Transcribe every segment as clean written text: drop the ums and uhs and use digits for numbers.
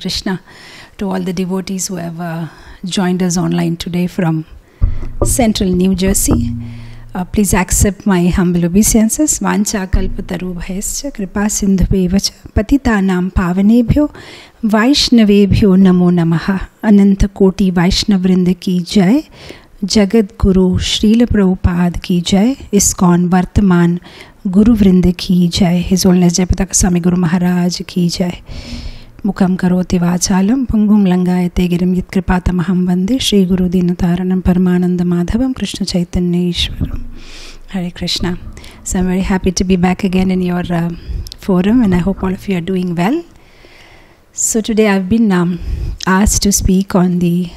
Krishna to all the devotees who have joined us online today from Central New Jersey. Please accept my humble obeisances. Vancha kalpatarubhayascha kripa sindhubevacha patitanam pavanebhyo vaishnavebhyo namo namaha. Ananta koti vaishnavrinda ki jai. Jagat Guru Srila Prabhupada ki jai. ISKCON Vartaman Guru Vrinda ki jai. His Holiness Jayapataka Swami Guru Maharaj ki jai. Mukham karoti vachalam pungum langayate girim yit kripatamaham vande Shri Guru Dinataranam Paramananda Madhavam Krishna Chaitanya Ishwaram. Hare Krishna. So I'm very happy to be back again in your forum, and I hope all of you are doing well. So today I've been asked to speak on the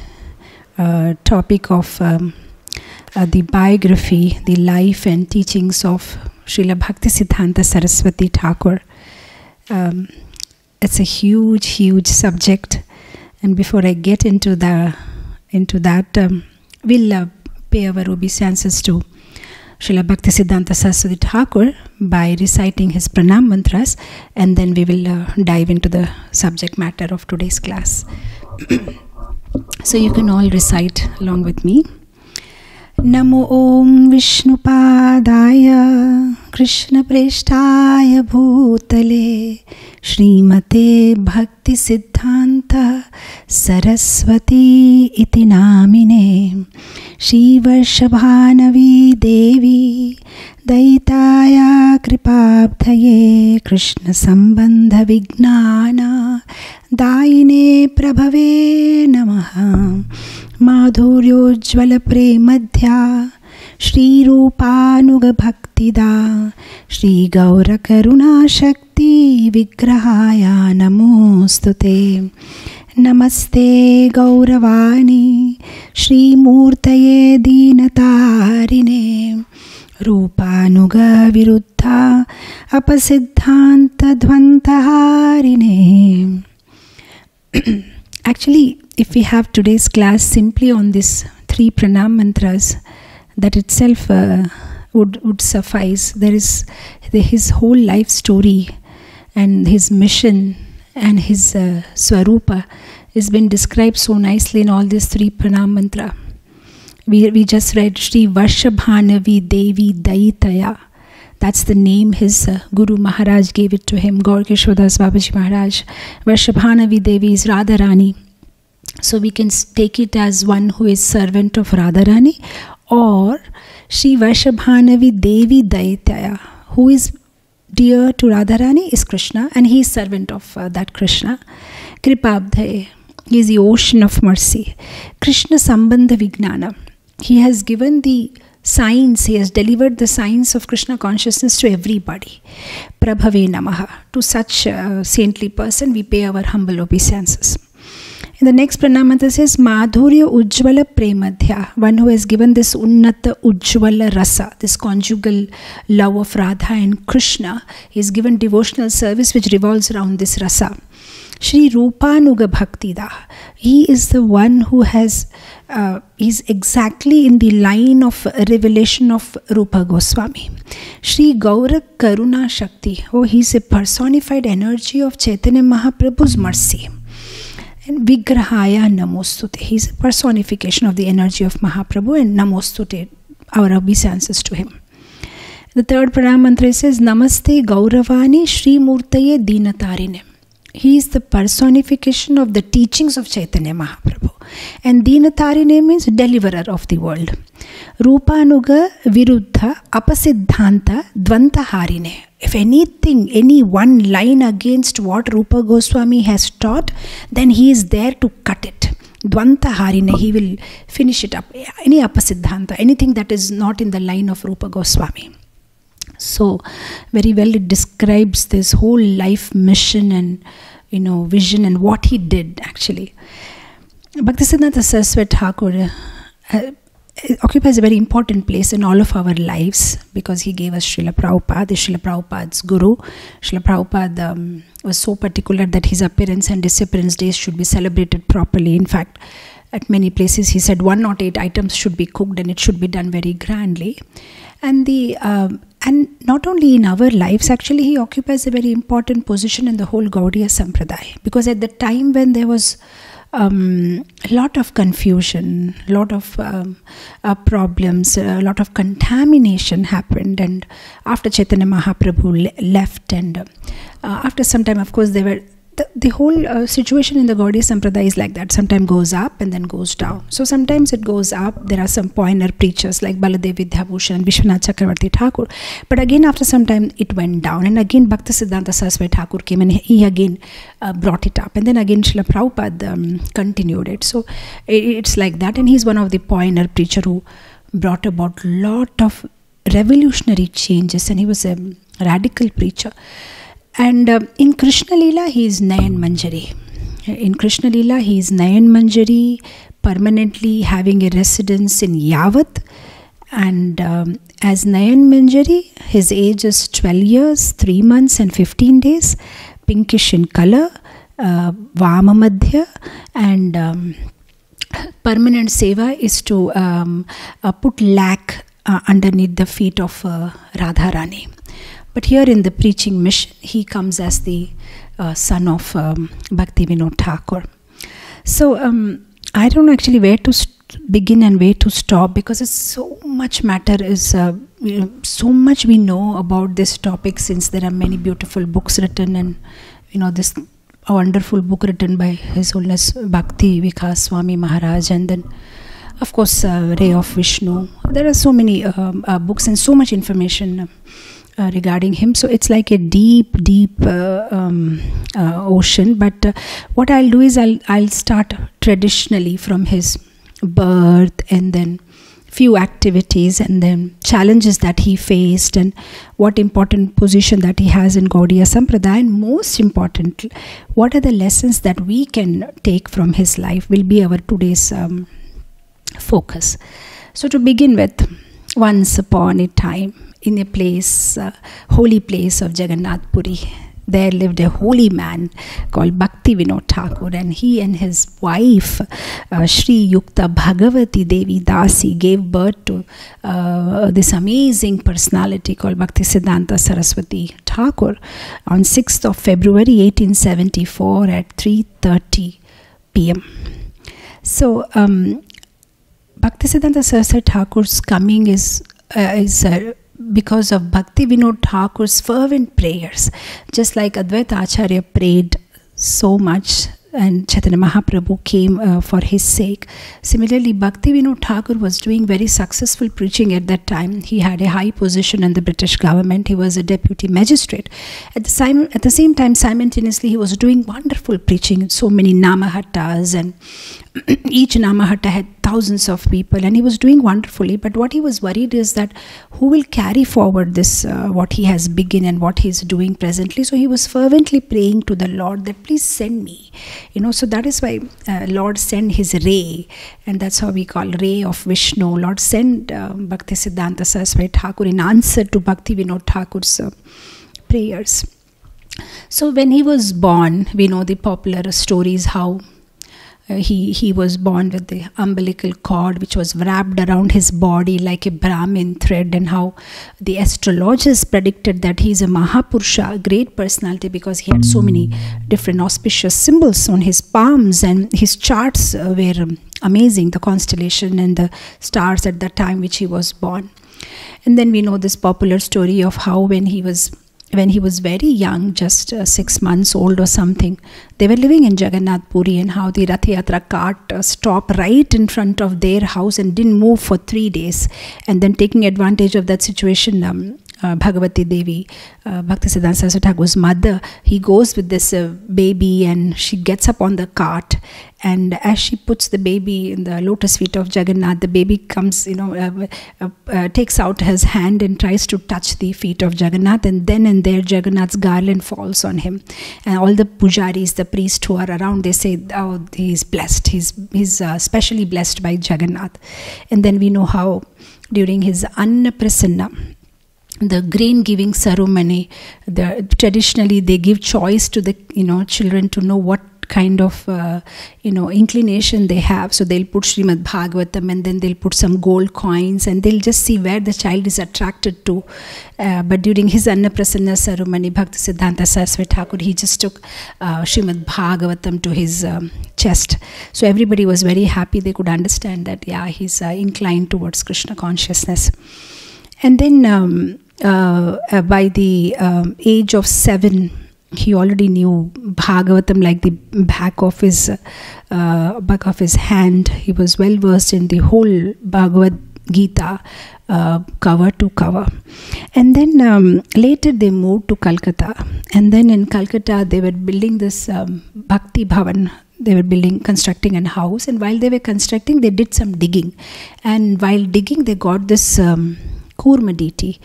topic of the biography, the life and teachings of Srila Bhakti Siddhanta Saraswati Thakur. It's a huge subject, and before I get into that, we'll pay our obeisances to Srila Bhakti Siddhanta Saraswati Thakur by reciting his pranam mantras, and then we will dive into the subject matter of today's class. So you can all recite along with me. Namo Om Vishnupadaya Krishna Preshtaya Bhutale Srimate Bhakti Siddhanta Saraswati Iti Namine Shri Varshabhanavi Devi Daitaya Kripabdhaye Krishna Sambandha Vignana Daine Prabhave Namaha Madhuryojjvala Premadhya Shri Rupanuga Bhaktida Shri Gaura Karuna Shakti Vigrahaya Namostute Namaste Gauravani Shri Murtaye Dinatarine Rupanuga Viruddha Apasiddhanta Dvantaharine. Actually, if we have today's class simply on these 3 pranam mantras, that itself would suffice. There is his whole life story and his mission and his swarupa has been described so nicely in all these 3 pranam mantra. We just read Shri Varshabhanavi Devi Daitaya. That's the name his Guru Maharaj gave it to him, Gaur Keshodas Babaji Maharaj. Varshabhanavi Devi is Radharani. So we can take it as one who is servant of Radharani, or Shri Varshabhanavi Devi Daitaya, who is dear to Radharani is Krishna, and he is servant of that Krishna. Kripabdhaye, he is the ocean of mercy. Krishna Sambandha Vignana, he has given the signs, he has delivered the signs of Krishna consciousness to everybody. Prabhave Namaha, to such a saintly person we pay our humble obeisances. In the next pranamanta says Madhurya Ujjvala Premadhya, one who has given this Unnata Ujjvala Rasa, this conjugal love of Radha and Krishna. He has given devotional service which revolves around this rasa. Shri Rupanuga Bhaktida, he is the one who is exactly in the line of revelation of Rupa Goswami. Shri Gaura Karuna Shakti, he is a personified energy of Chaitanya Mahaprabhu's mercy. And Vigrahaya Namostute, he is a personification of the energy of Mahaprabhu, and Namostute, our obeisances to him. The third pranam mantra says Namaste Gauravani Shri Murtaye Dinatarine. He is the personification of the teachings of Chaitanya Mahaprabhu. And Dinatarine means deliverer of the world. Rupanuga Viruddha Apasiddhanta Dvantaharine. If anything, any one line against what Rupa Goswami has taught, then he is there to cut it. Dvantaharine, he will finish it up. Any Apasiddhanta, anything that is not in the line of Rupa Goswami. So, very well it describes this whole life mission and, vision and what he did actually. Bhaktisiddhanta Saraswati Thakur occupies a very important place in all of our lives because he gave us Srila Prabhupada, Srila Prabhupada's Guru. Srila Prabhupada was so particular that his appearance and disappearance days should be celebrated properly. In fact, at many places he said 108 items should be cooked and it should be done very grandly. And and not only in our lives, actually he occupies a very important position in the whole Gaudiya Sampradaya, because at the time when there was a lot of confusion, a lot of problems, a lot of contamination happened, and after Chaitanya Mahaprabhu left, and after some time, of course, there were the whole situation in the Gaudiya Sampradaya is like that. Sometimes goes up and then goes down. So sometimes it goes up. There are some pointer preachers like Baladev Vidyabhushan and Vishwanath Chakravarti Thakur. But again, after some time, it went down. And again, Bhakti Siddhanta Saraswati Thakur came and he again brought it up. And then again, Srila Prabhupada continued it. So it's like that. And he's one of the pointer preacher who brought about lot of revolutionary changes. And he was a radical preacher. And in Krishna Leela, he is Nayan Manjari. In Krishna Leela, he is Nayan Manjari, permanently having a residence in Yavat. And as Nayan Manjari, his age is 12 years, 3 months and 15 days, pinkish in color, Vama Madhya, and permanent seva is to put lac underneath the feet of Radharani. But here in the preaching mission, he comes as the son of Bhakti Vinod Thakur. So I don't know actually where to begin and where to stop, because it's so much matter is, so much we know about this topic, since there are many beautiful books written, and this a wonderful book written by His Holiness Bhakti Vikas Swami Maharaj, and then of course Ray of Vishnu. There are so many books and so much information regarding him. So it's like a deep ocean. But what I'll do is I'll start traditionally from his birth, and then few activities, and then challenges that he faced, and what important position that he has in Gaudiya Sampradaya, and most importantly, what are the lessons that we can take from his life will be our today's focus. So to begin with, once upon a time, in a place, holy place of Jagannath Puri, there lived a holy man called Bhakti Vinod Thakur, and he and his wife Shri Yukta Bhagavati Devi Dasi gave birth to this amazing personality called Bhakti Siddhanta Saraswati Thakur on 6th of February 1874 at 3:30 p.m. So Bhakti Siddhanta Saraswati Thakur's coming is because of Bhakti Vinod Thakur's fervent prayers. Just like Advaita Acharya prayed so much and Chaitanya Mahaprabhu came for his sake. Similarly, Bhakti Vinod Thakur was doing very successful preaching at that time. He had a high position in the British government. He was a deputy magistrate. At the same time, simultaneously, he was doing wonderful preaching in so many Namahattas, and each Namahatta had thousands of people, and he was doing wonderfully. But what he was worried is that who will carry forward this, what he has begun and what he is doing presently. So he was fervently praying to the Lord that please send me. So that is why Lord sent his ray, and that's how we call ray of Vishnu. Lord sent Bhakti Siddhanta Saraswati Thakur in answer to Bhakti Vinod Thakur's prayers. So when he was born, we know the popular stories how he was born with the umbilical cord which was wrapped around his body like a Brahmin thread, and how the astrologers predicted that he is a Mahapurusha, a great personality, because he had so many different auspicious symbols on his palms, and his charts were amazing, the constellation and the stars at the time which he was born. And then we know this popular story of how when he was very young, just 6 months old or something, they were living in Jagannath Puri, and how the Rath Yatra cart stopped right in front of their house and didn't move for 3 days. And then taking advantage of that situation, Bhagavati Devi, Bhakti Siddhanta Saraswati Thakur's mother, he goes with this baby, and she gets up on the cart, and as she puts the baby in the lotus feet of Jagannath, the baby comes, takes out his hand and tries to touch the feet of Jagannath, and then and there Jagannath's garland falls on him, and all the pujaris, the priests who are around, they say, oh, he's blessed, he's specially blessed by Jagannath. And then we know how during his Anna Prasanna, the grain giving ceremony, traditionally they give choice to the children to know what kind of inclination they have. So they'll put Srimad Bhagavatam and then they'll put some gold coins and they'll just see where the child is attracted to. But during his Annaprasanna ceremony, Bhakti Siddhanta Saraswati Thakur, he just took Srimad Bhagavatam to his chest. So everybody was very happy. They could understand that, yeah, he's inclined towards Krishna consciousness. And then by the age of 7, he already knew Bhagavatam like the back of his hand. He was well versed in the whole Bhagavad Gita, cover to cover. And then later they moved to Calcutta. And then in Calcutta they were building this Bhakti Bhavan. They were constructing a house. And while they were constructing, they did some digging. And while digging, they got this Kurma deity.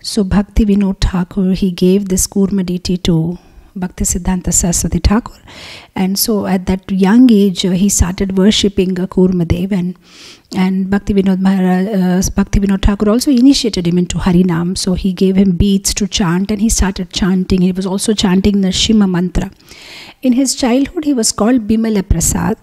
So Bhakti Vinod Thakur, he gave this Kurma deity to Bhakti Siddhanta Saraswati Thakur. And so at that young age, he started worshipping Kurma Dev, and Bhakti Vinod Thakur also initiated him into Harinam. So he gave him beads to chant and he started chanting. He was also chanting the Shima mantra. In his childhood, he was called Bimala Prasad.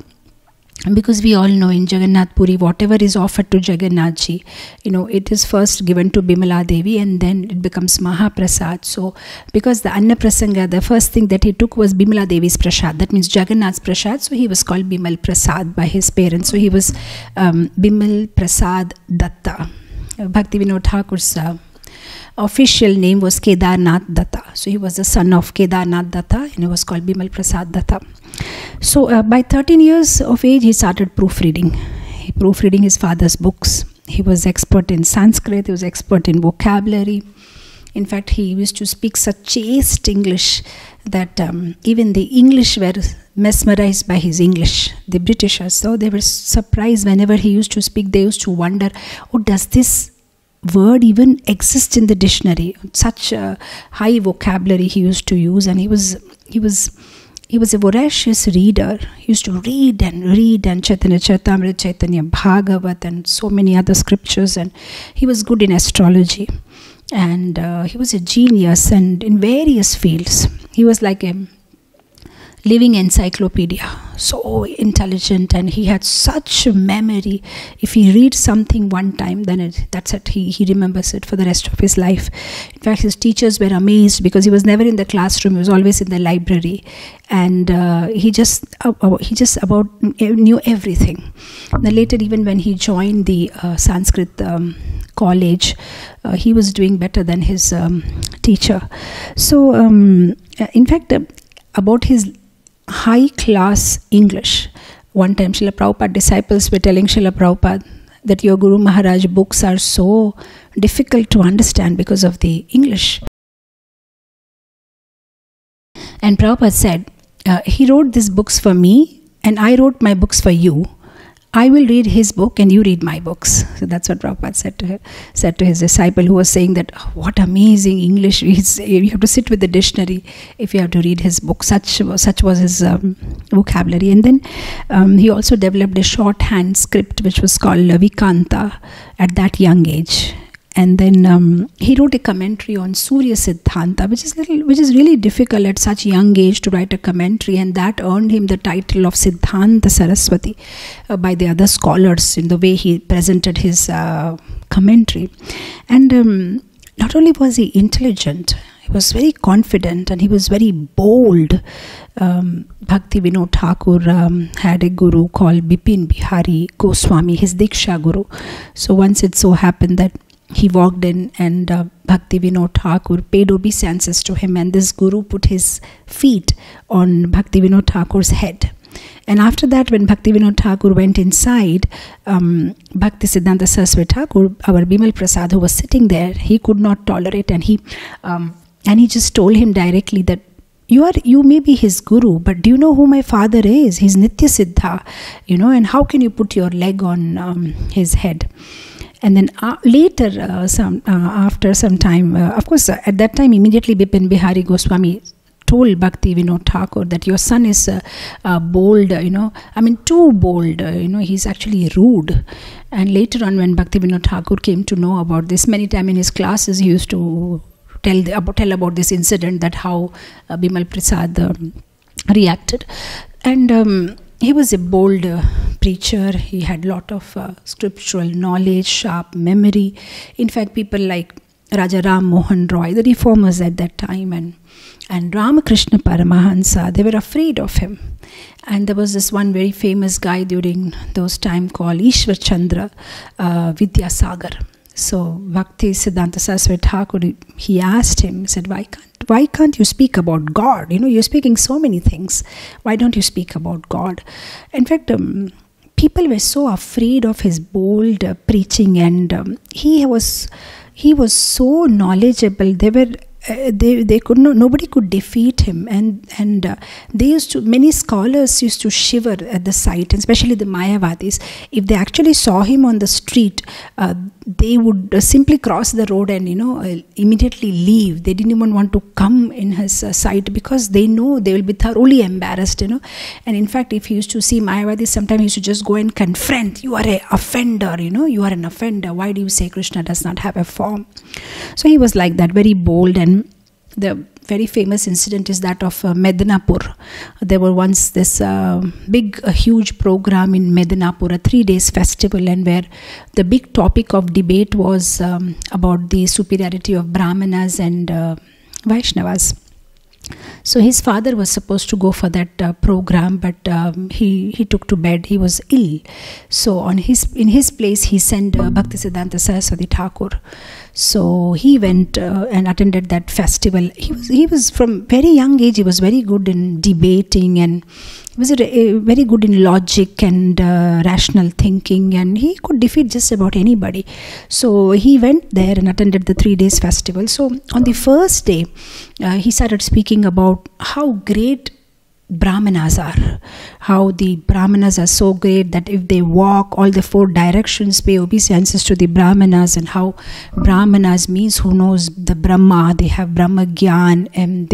Because we all know in Jagannath Puri, whatever is offered to Jagannathji, it is first given to Bimala Devi and then it becomes Mahaprasad. So, because the Anna Prasanga, the first thing that he took was Bimala Devi's Prasad. That means Jagannath's Prasad. So, he was called Bimal Prasad by his parents. So, he was Bimal Prasad Datta. Bhakti Vinod Thakur's official name was Kedarnath Datta. So, he was the son of Kedarnath Datta and he was called Bimal Prasad Datta. So by 13 years of age, he started proofreading. He proofreading his father's books. He was expert in Sanskrit. He was expert in vocabulary. In fact, he used to speak such chaste English that even the English were mesmerized by his English. The Britishers, so they were surprised whenever he used to speak. They used to wonder, oh, does this word even exist in the dictionary? Such a high vocabulary he used to use, and he was a voracious reader. He used to read and Chaitanya Charitamrita, Chaitanya Bhagavat and so many other scriptures, and he was good in astrology, and he was a genius and in various fields. He was like a living encyclopedia, so intelligent, and he had such a memory. If he reads something one time, then that's it. He remembers it for the rest of his life. In fact, his teachers were amazed because he was never in the classroom. He was always in the library, and he just about knew everything. Then later, even when he joined the Sanskrit college, he was doing better than his teacher. So, in fact, about his high class English, one time Srila Prabhupada disciples were telling Srila Prabhupada that your Guru Maharaj books are so difficult to understand because of the English. And Prabhupada said, he wrote these books for me and I wrote my books for you. I will read his book and you read my books. So that's what Prabhupada said to his disciple, who was saying that, oh, what amazing English. You have to sit with the dictionary if you have to read his book. Such was his vocabulary. And then he also developed a shorthand script which was called Vikanta at that young age. And then he wrote a commentary on Surya Siddhanta, which is really difficult at such young age to write a commentary, and that earned him the title of Siddhanta Saraswati by the other scholars in the way he presented his commentary. And not only was he intelligent, he was very confident and he was very bold. Bhakti Vinod Thakur had a guru called Bipin Bihari Goswami, his Diksha guru. So once it so happened that he walked in and Bhakti Vinod Thakur paid obeisances to him, and this guru put his feet on Bhakti Vinod Thakur's head. And after that, when Bhakti Vinod Thakur went inside, Bhakti Siddhanta Saraswati Thakur, our Bimal Prasad, who was sitting there, he could not tolerate, and he just told him directly that you may be his guru, but do you know who my father is? He's Nitya Siddha, and how can you put your leg on his head? And then later, after some time, of course, at that time, immediately Bipin Bihari Goswami told Bhakti Vinod Thakur that your son is bold, too bold, he's actually rude. And later on, when Bhakti Vinod Thakur came to know about this, many times in his classes, he used to tell about this incident, that how Bimal Prasad reacted. And he was a bold preacher. He had a lot of scriptural knowledge, sharp memory. In fact, people like Raja Ram Mohan Roy, the reformers at that time, and Ramakrishna Paramahansa, they were afraid of him. And there was this one very famous guy during those times called Ishwar Chandra Vidyasagar. So Bhakti Siddhanta Saraswati Thakur, he asked him, he said, why can't you speak about God? You're speaking so many things. Why don't you speak about God? In fact, people were so afraid of his bold preaching, and he was so knowledgeable. They could not, nobody could defeat him, and many scholars used to shiver at the sight, and especially the Mayavadis. If they actually saw him on the street, they would simply cross the road and immediately leave. They didn't even want to come in his sight, because they know they will be thoroughly embarrassed. And in fact, if he used to see Mayavadis, sometimes he used to just go and confront, you are an offender, you are an offender. Why do you say Krishna does not have a form? So he was like that, very bold. And the very famous incident is that of Medinapur. There were once this huge program in Medinapur, a 3 days festival, and where the big topic of debate was about the superiority of Brahmanas and Vaishnavas. So his father was supposed to go for that program, but he took to bed. He was ill. So in his place, he sent Bhakti Siddhanta Saraswati Thakur. So he went and attended that festival. He was from very young age. He was very good in debating, and he was very good in logic and rational thinking, and he could defeat just about anybody. So he went there and attended the 3 days festival. So on the first day, he started speaking about how great Brahmanas are, how the Brahmanas are so great that if they walk all the 4 directions, pay obeisance to the Brahmanas, and how Brahmanas means who knows the Brahma, they have Brahma Gyan, and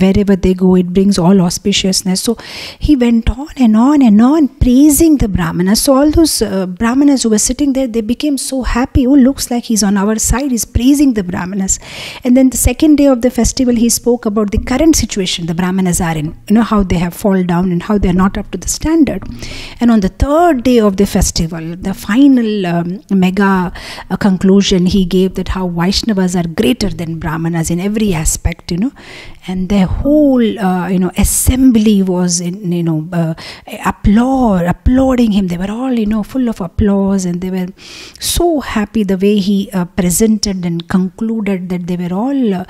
wherever they go, it brings all auspiciousness. So he went on and on and on praising the Brahmanas. So all those Brahmanas who were sitting there, they became so happy. Oh, looks like he's on our side, he's praising the Brahmanas. And then the second day of the festival, he spoke about the current situation the Brahmanas are in, how they have fallen down and how they are not up to the standard. And on the third day of the festival, the final mega conclusion he gave, that how Vaishnavas are greater than Brahmanas in every aspect, and their whole assembly was applauding him. They were all full of applause, and they were so happy the way he presented and concluded, that they were all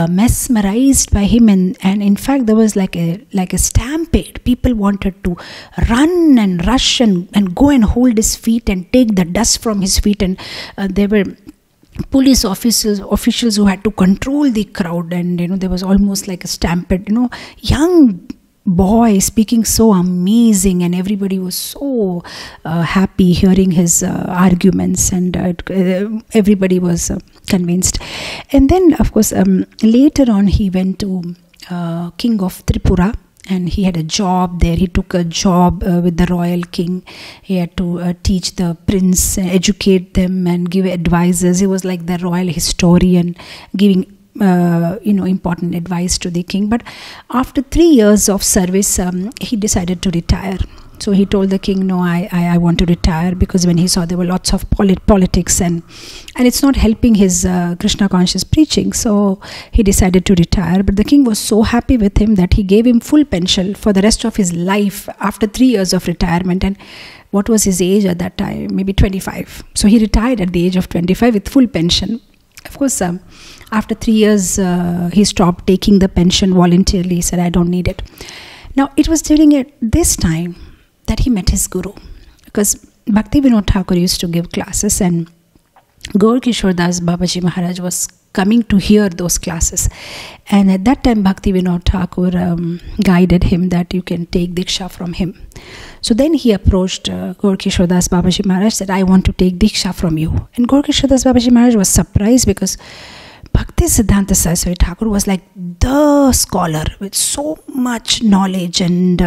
mesmerized by him. And in fact, there was like a stampede. People wanted to run and rush and go and hold his feet and take the dust from his feet, and there were police officials who had to control the crowd, and there was almost like a stampede. Young boy speaking so amazing, and everybody was so happy hearing his arguments, and everybody was convinced. And then of course later on he went to King of Tripura, and he had a job there. He took a job with the royal king. He had to teach the prince, educate them, and give advices. He was like the royal historian, giving important advice to the king. But after 3 years of service, he decided to retire. So he told the king, no, I want to retire, because when he saw there were lots of politics and it's not helping his Krishna conscious preaching. So he decided to retire. But the king was so happy with him that he gave him full pension for the rest of his life after 3 years of retirement. And what was his age at that time? Maybe 25. So he retired at the age of 25 with full pension. Of course, after 3 years, he stopped taking the pension voluntarily. He said, I don't need it. Now, it was during this time that he met his guru, because Bhakti Vinod Thakur used to give classes, and Gaur Kishore Das Babaji Maharaj was coming to hear those classes. And at that time, Bhakti Vinod Thakur guided him that you can take Diksha from him. So then he approached Gaur Kishore Das Babaji Maharaj, said, I want to take Diksha from you. And Gaur Kishore Das Babaji Maharaj was surprised, because Bhakti Siddhanta Saraswati Thakur was like the scholar with so much knowledge and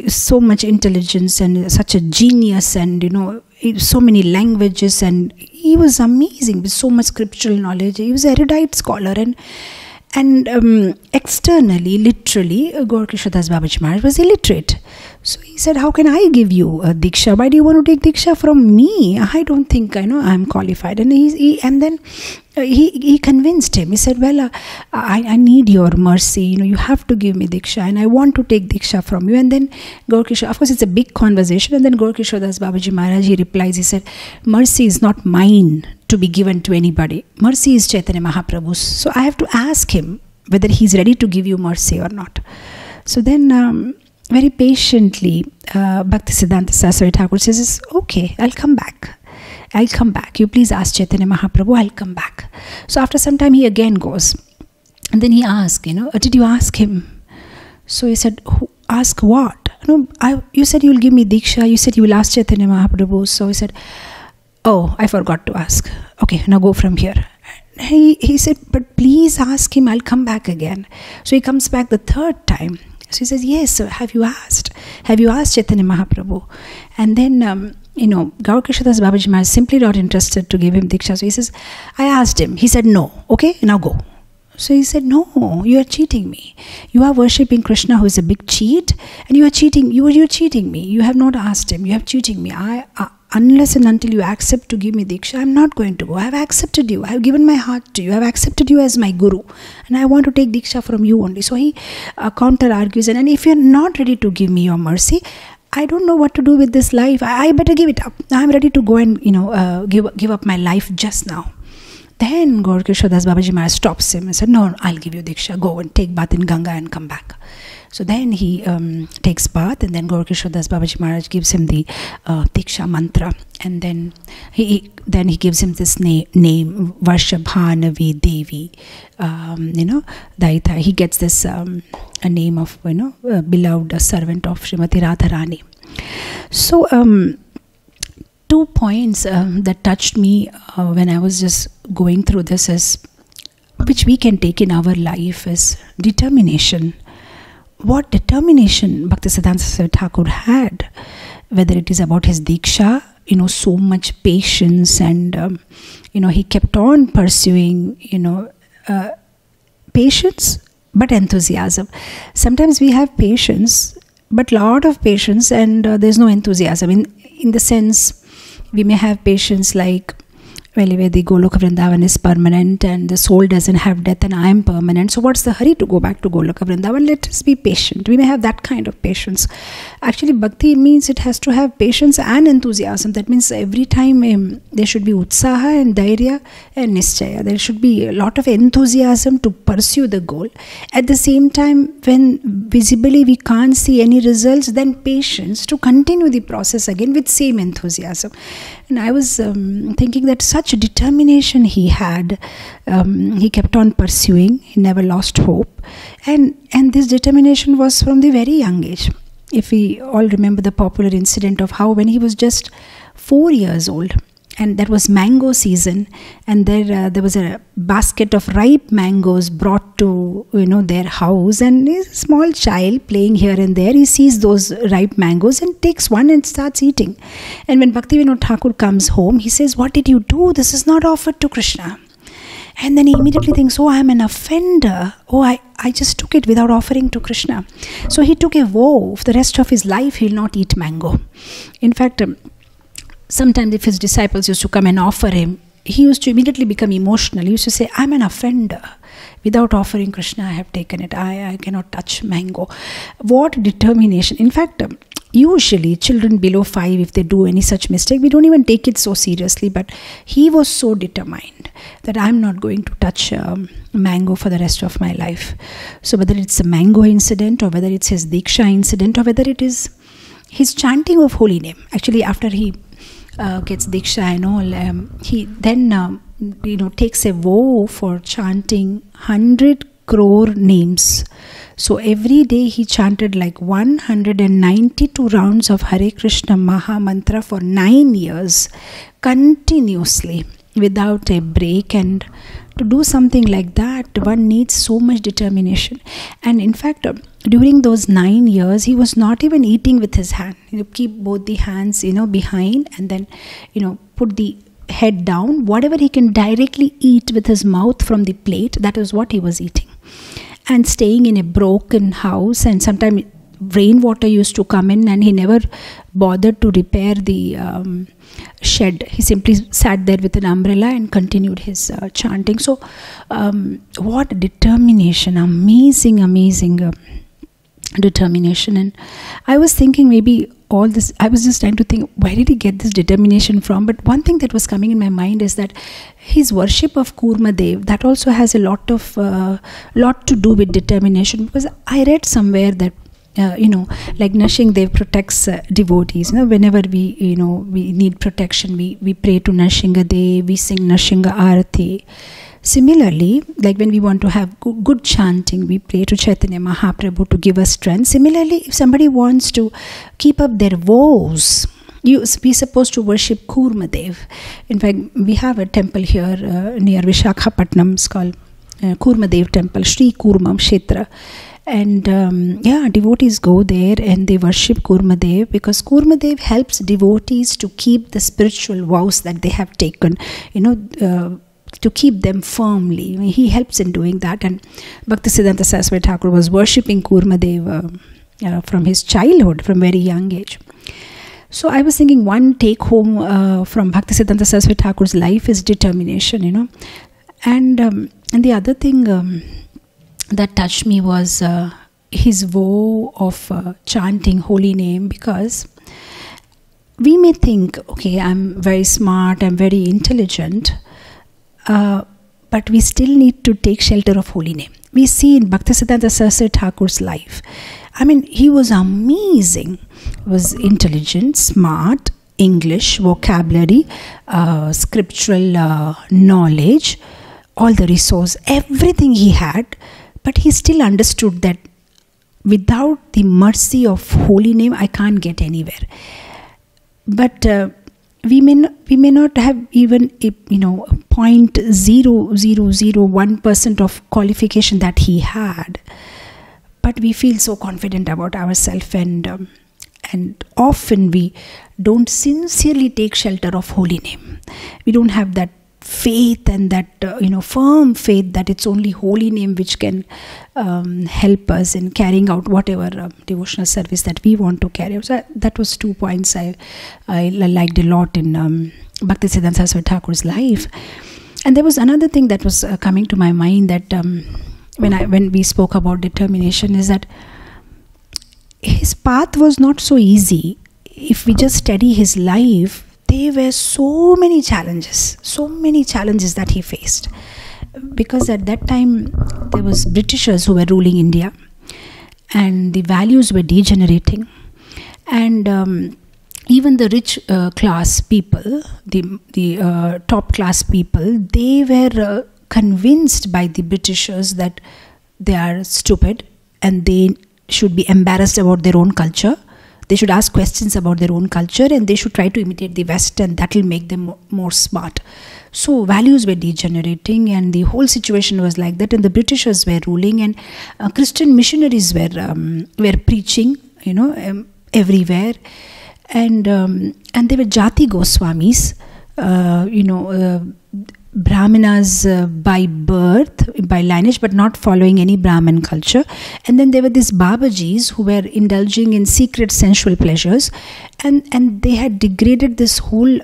so much intelligence, and such a genius, and so many languages, and he was amazing with so much scriptural knowledge. He was an erudite scholar, And externally, literally, Gaur Krishna Das Babaji Maharaj was illiterate. So he said, how can I give you a Diksha? Why do you want to take Diksha from me? I don't think I'm qualified. And he convinced him. He said, well, I need your mercy. You have to give me Diksha, and I want to take Diksha from you. And then Gaur Krishna, of course, it's a big conversation. And then Gaur Krishna Das Babaji Maharaj, he replies, he said, mercy is not mine to be given to anybody. Mercy is Chaitanya Mahaprabhu's. So I have to ask him whether he's ready to give you mercy or not. So then very patiently, Bhakti Siddhanta Thakur says, okay, I'll come back. I'll come back. You please ask Chaitanya Mahaprabhu, I'll come back. So after some time, he again goes. And then he asked, did you ask him? So he said, ask what? No, you said you will give me Diksha. You said you will ask Chaitanya Mahaprabhu. So he said, oh, I forgot to ask. Okay, now go from here. He said, but please ask him, I'll come back again. So he comes back the third time. So he says, yes, sir, have you asked? Have you asked Chaitanya Mahaprabhu? And then, Gaur Krishna Das Babaji Maharaj simply not interested to give him Diksha. So he says, I asked him. He said, no. Okay, now go. So he said, no, you are cheating me. You are worshipping Krishna, who is a big cheat, and you are cheating. You are cheating me. You have not asked him. You have cheating me. Unless and until you accept to give me Diksha, I am not going to go. I have accepted you. I have given my heart to you. I have accepted you as my Guru. And I want to take Diksha from you only. So he counter-argues. And if you are not ready to give me your mercy, I don't know what to do with this life. I better give it up. I am ready to go and give up my life just now. Then Gaur Krishna Das Babaji Maharaj stops him and said, no, I'll give you Diksha. Go and take bath in Ganga and come back. So then he takes bath, and then Gaur Krishna Das Babaji Maharaj gives him the Diksha mantra. And then he gives him this name, Varshabhanavi Devi, Daita. He gets this a name of, beloved servant of Srimati Radharani. So, 2 points that touched me when I was just going through this is, which we can take in our life, is determination. What determination Bhakti Siddhanta Thakur had, whether it is about his Diksha, so much patience, and he kept on pursuing, patience but enthusiasm. Sometimes we have patience, but lot of patience, and there's no enthusiasm. In the sense, we may have patience like, well, the Goloka Vrindavan is permanent and the soul doesn't have death and I am permanent. So what's the hurry to go back to Goloka Vrindavan? Let us be patient. We may have that kind of patience. Actually, Bhakti means it has to have patience and enthusiasm. That means every time there should be Utsaha and Dairya and Nischaya. There should be a lot of enthusiasm to pursue the goal. At the same time, when visibly we can't see any results, then patience to continue the process again with same enthusiasm. And I was thinking that such determination he had, he kept on pursuing, he never lost hope, and this determination was from the very young age. If we all remember the popular incident of how when he was just 4 years old, and that was mango season, and there was a basket of ripe mangoes brought to their house, and a small child playing here and there, he sees those ripe mangoes and takes one and starts eating. And when Bhaktivinoda Thakur comes home, he says, what did you do? This is not offered to Krishna. And then he immediately thinks, oh, I am an offender. Oh, I just took it without offering to Krishna. So he took a vow, for the rest of his life he will not eat mango. In fact, sometimes if his disciples used to come and offer him, he used to immediately become emotional. He used to say, I'm an offender. Without offering Krishna, I have taken it. I cannot touch mango. What determination. In fact, usually children below 5, if they do any such mistake, we don't even take it so seriously. But he was so determined that I'm not going to touch mango for the rest of my life. So whether it's a mango incident, or whether it's his Diksha incident, or whether it is his chanting of holy name. Actually, after he gets Diksha and all, he then takes a vow for chanting 100 crore names. So every day he chanted like 192 rounds of Hare Krsna Maha Mantra for 9 years continuously without a break. And to do something like that, one needs so much determination. And in fact, during those 9 years, he was not even eating with his hand. Keep both the hands, behind, and then, put the head down. Whatever he can directly eat with his mouth from the plate, that is what he was eating. and staying in a broken house, and sometimes rainwater used to come in, and he never bothered to repair the shed. He simply sat there with an umbrella and continued his chanting. So what determination, amazing determination. And I was thinking, maybe all this, I was just trying to think, where did he get this determination from? But one thing that was coming in my mind is that his worship of Kurmadev, that also has a lot to do with determination, because I read somewhere that like Nrsimhadev protects devotees. Whenever we need protection, we pray to Nrsimhadev, we sing Nrsimha Arati. Similarly, like when we want to have good chanting, we pray to Chaitanya Mahaprabhu to give us strength. Similarly, if somebody wants to keep up their vows, we're supposed to worship Kurmadev. In fact, we have a temple here near Vishakhapatnam. It's called Kurmadev Temple, Sri Kurmam Kshetra. And devotees go there and they worship Kurmadev, because Kurmadev helps devotees to keep the spiritual vows that they have taken, to keep them firmly. I mean, he helps in doing that. And Bhakti Siddhanta Thakur was worshipping Kurmadev from his childhood, from very young age. So I was thinking, one take home from Bhakti Siddhanta Thakur's life is determination, And the other thing that touched me was his vow of chanting holy name, because we may think, okay, I'm very smart, I'm very intelligent, but we still need to take shelter of holy name. We see in Bhaktisiddhanta Saraswati Thakur's life, I mean, he was amazing. He was intelligent, smart, English, vocabulary, scriptural knowledge, all the resource, everything he had, but he still understood that without the mercy of holy name, I can't get anywhere. But we may not have even 0.0001% of qualification that he had, but we feel so confident about ourselves, and often we don't sincerely take shelter of holy name. We don't have that faith and that firm faith that it's only holy name which can help us in carrying out whatever devotional service that we want to carry out. So that was 2 points I liked a lot in Bhaktisiddhanta Saraswati Thakur's life. And there was another thing that was coming to my mind, that when we spoke about determination, is that his path was not so easy. If we just study his life, there were so many challenges that he faced, because at that time there was Britishers who were ruling India, and the values were degenerating, and even the rich class people, the top class people, they were convinced by the Britishers that they are stupid and they should be embarrassed about their own culture. They should ask questions about their own culture, and they should try to imitate the West, and that will make them more smart. So values were degenerating, and the whole situation was like that. And the Britishers were ruling, and Christian missionaries were preaching, everywhere, and they were Jati Goswamis, Brahmanas by birth, by lineage, but not following any Brahmin culture. And then there were these Babajis who were indulging in secret sensual pleasures, and they had degraded this whole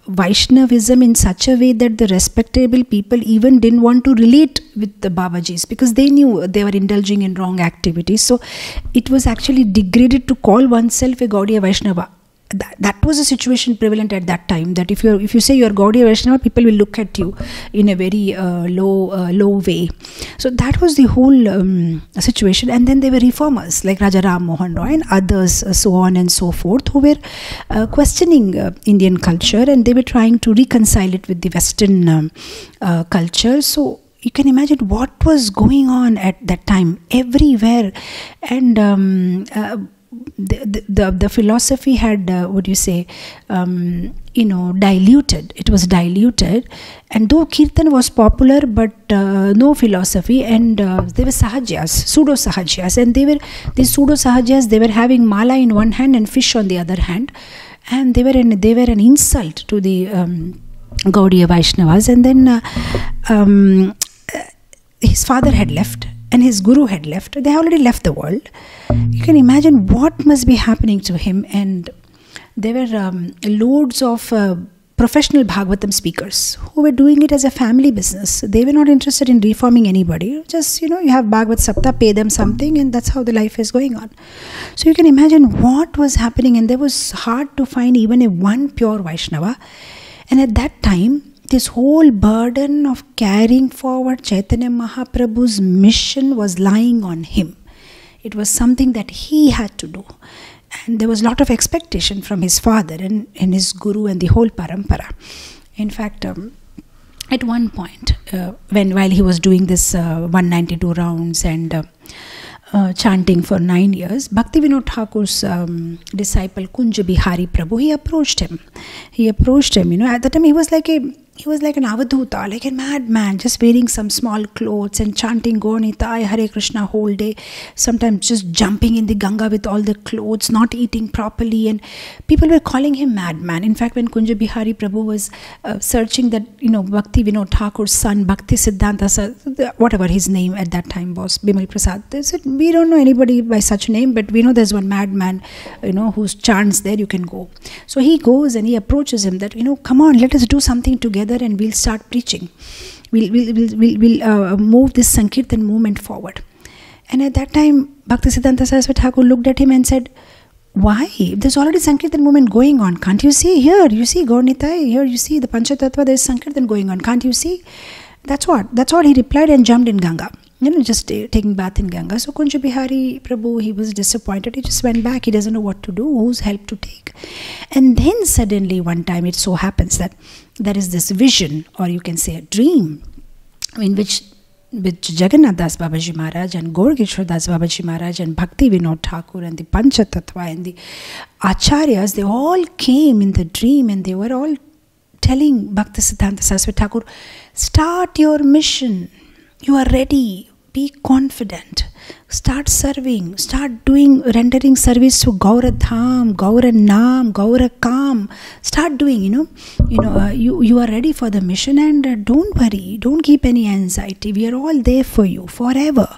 Vaishnavism in such a way that the respectable people even didn't want to relate with the Babajis, because they knew they were indulging in wrong activities. So it was actually degraded to call oneself a Gaudiya Vaishnava. That was a situation prevalent at that time, that if you say you're Gaudiya Vaishnava, people will look at you in a very low way. So that was the whole situation. And then there were reformers like Raja Ram Mohan Roy and others, so on and so forth, who were questioning Indian culture, and they were trying to reconcile it with the Western culture. So you can imagine what was going on at that time everywhere. And the philosophy had diluted. It was diluted, and though kirtan was popular, but no philosophy. And they were sahajas, pseudo sahajas, and these pseudo sahajas, they were having mala in one hand and fish on the other hand, and they were an insult to the Gaudiya Vaishnavas. And then his father had left and his guru had left. They already left the world. You can imagine what must be happening to him. And there were loads of professional Bhagavatam speakers who were doing it as a family business. They were not interested in reforming anybody. Just, you have Bhagavat Sapta, pay them something, and that's how the life is going on. So you can imagine what was happening, and there was hard to find even a one pure Vaishnava. And at that time, this whole burden of carrying forward Chaitanya Mahaprabhu's mission was lying on him. It was something that he had to do. And there was a lot of expectation from his father and his guru and the whole parampara. In fact, at one point, while he was doing this 192 rounds and chanting for 9 years, Bhaktivinoda Thakur's disciple Kunja Bihari Prabhu, he approached him. At that time he was like an avadhuta, like a madman, just wearing some small clothes and chanting Gaur Nitai, Hare Krsna whole day, sometimes just jumping in the Ganga with all the clothes, not eating properly, and people were calling him madman. In fact, when Kunja Bihari Prabhu was searching that, Bhakti Vinod Thakur's son, Bhakti Siddhanta, whatever his name at that time was, Bimal Prasad, they said, we don't know anybody by such name, but we know there's one madman, whose chants there, you can go. So he goes and he approaches him that, come on, let us do something together and we'll start preaching. We'll move this Sankirtan movement forward. And at that time, Bhakti Siddhanta Saraswati Thakur looked at him and said, why? There's already Sankirtan movement going on. Can't you see? Here, you see Gaur Nitai. Here, you see the Panchatattva. There's Sankirtan going on. Can't you see? That's what he replied and jumped in Ganga. Just taking bath in Ganga. So Kunja Bihari Prabhu, he was disappointed. He just went back. He doesn't know what to do, whose help to take. And then suddenly one time it so happens that there is this vision, or you can say a dream, in which Jagannath Das Babaji Maharaj and Gaur Kishore Das Babaji Maharaj and Bhakti Vinod Thakur and the Panchatattva and the Acharyas, they all came in the dream and they were all telling Bhakti Siddhanta Saraswati Thakur, start your mission. You are ready. Be confident. Start serving. Start rendering service to Gaura Dham, Gaura Nam, Gaura Kam. Start doing, you are ready for the mission, and don't worry. Don't keep any anxiety. We are all there for you forever.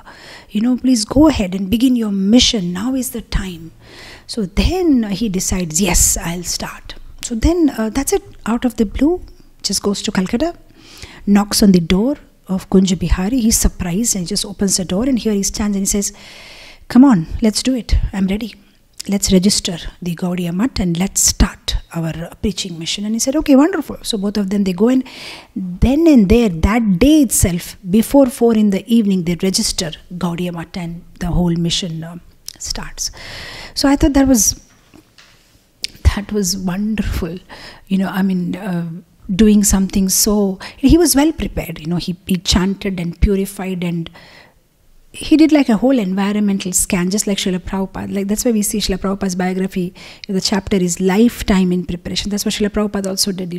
Please go ahead and begin your mission. Now is the time. So then he decides, yes, I'll start. So then that's it. Out of the blue, just goes to Calcutta, knocks on the door of Kunja Bihari. He's surprised and he just opens the door, and here he stands and he says, come on, let's do it. I'm ready. Let's register the Gaudiya Math and let's start our preaching mission. And he said, okay, wonderful. So both of them, they go, and then and there, that day itself, before 4 in the evening, they register Gaudiya Math and the whole mission starts. So I thought that was wonderful. Doing something so, he was well prepared. He chanted and purified, and he did like a whole environmental scan, just like Srila Prabhupada. Like that's why we see Srila Prabhupada's biography. The chapter is lifetime in preparation. That's what Srila Prabhupada also did.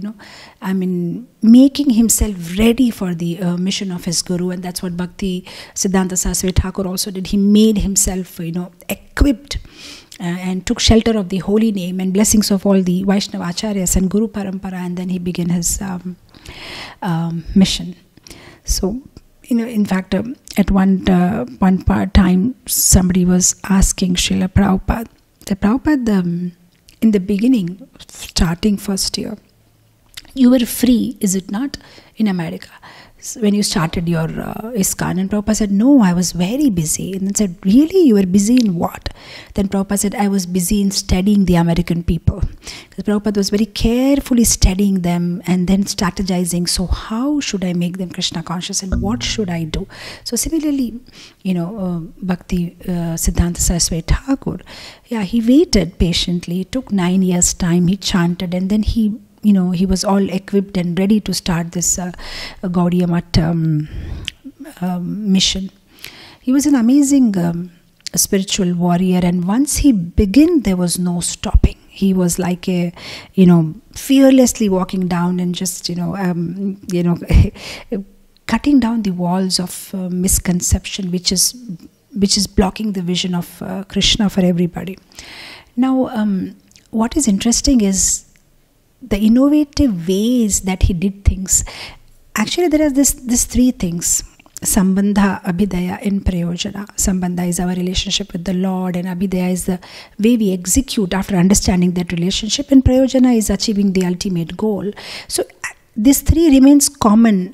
Making himself ready for the mission of his guru, and that's what Bhakti Siddhanta Saraswati Thakur also did. He made himself, equipped. And took shelter of the holy name and blessings of all the Vaishnava Acharyas and Guru Parampara, and then he began his mission. So, in fact, at one time, somebody was asking Srila Prabhupada, Prabhupada, in the beginning, starting first year, you were free, is it not, in America? When you started your ISKCON, and Prabhupada said, no, I was very busy. And then said, really? You were busy in what? Then Prabhupada said, I was busy in studying the American people. Because Prabhupada was very carefully studying them and then strategizing, so how should I make them Krishna conscious and what should I do? So similarly, Bhakti Siddhanta Saraswati Thakur, he waited patiently. It took 9 years' time. He chanted, and then he was all equipped and ready to start this Gaudiya Math mission. He was an amazing spiritual warrior, and once he began, there was no stopping. He was like fearlessly walking down and just, cutting down the walls of misconception, which is blocking the vision of Krishna for everybody. Now, what is interesting is the innovative ways that he did things. Actually, there are these 3 things. Sambandha, Abhidaya and Prayojana. Sambandha is our relationship with the Lord, and Abhidaya is the way we execute after understanding that relationship, and Prayojana is achieving the ultimate goal. So these three remains common,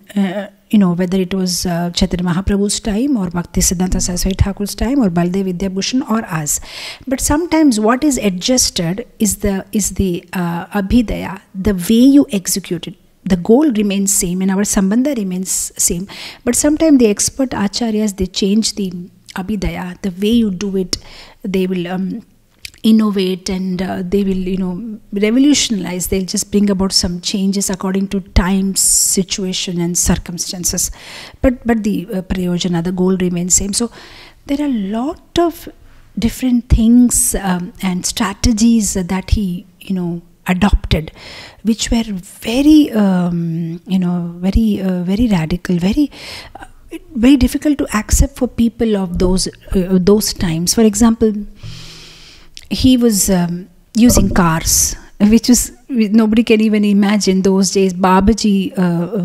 whether it was Chaitanya Mahaprabhu's time or Bhakti Siddhanta Saraswati Thakur's time or Baldev Vidyabhushan or us. But sometimes what is adjusted is the Abhidaya, the way you execute it. The goal remains same and our sambandha remains same. But sometimes the expert acharyas, they change the Abhidaya, the way you do it. They will innovate and they will revolutionize. They'll just bring about some changes according to time, situation and circumstances, but the prayojana, the goal remains same. So there are a lot of different things and strategies that he adopted, which were very very radical, very difficult to accept for people of those times. For example, he was using cars, which was nobody can even imagine those days. Babaji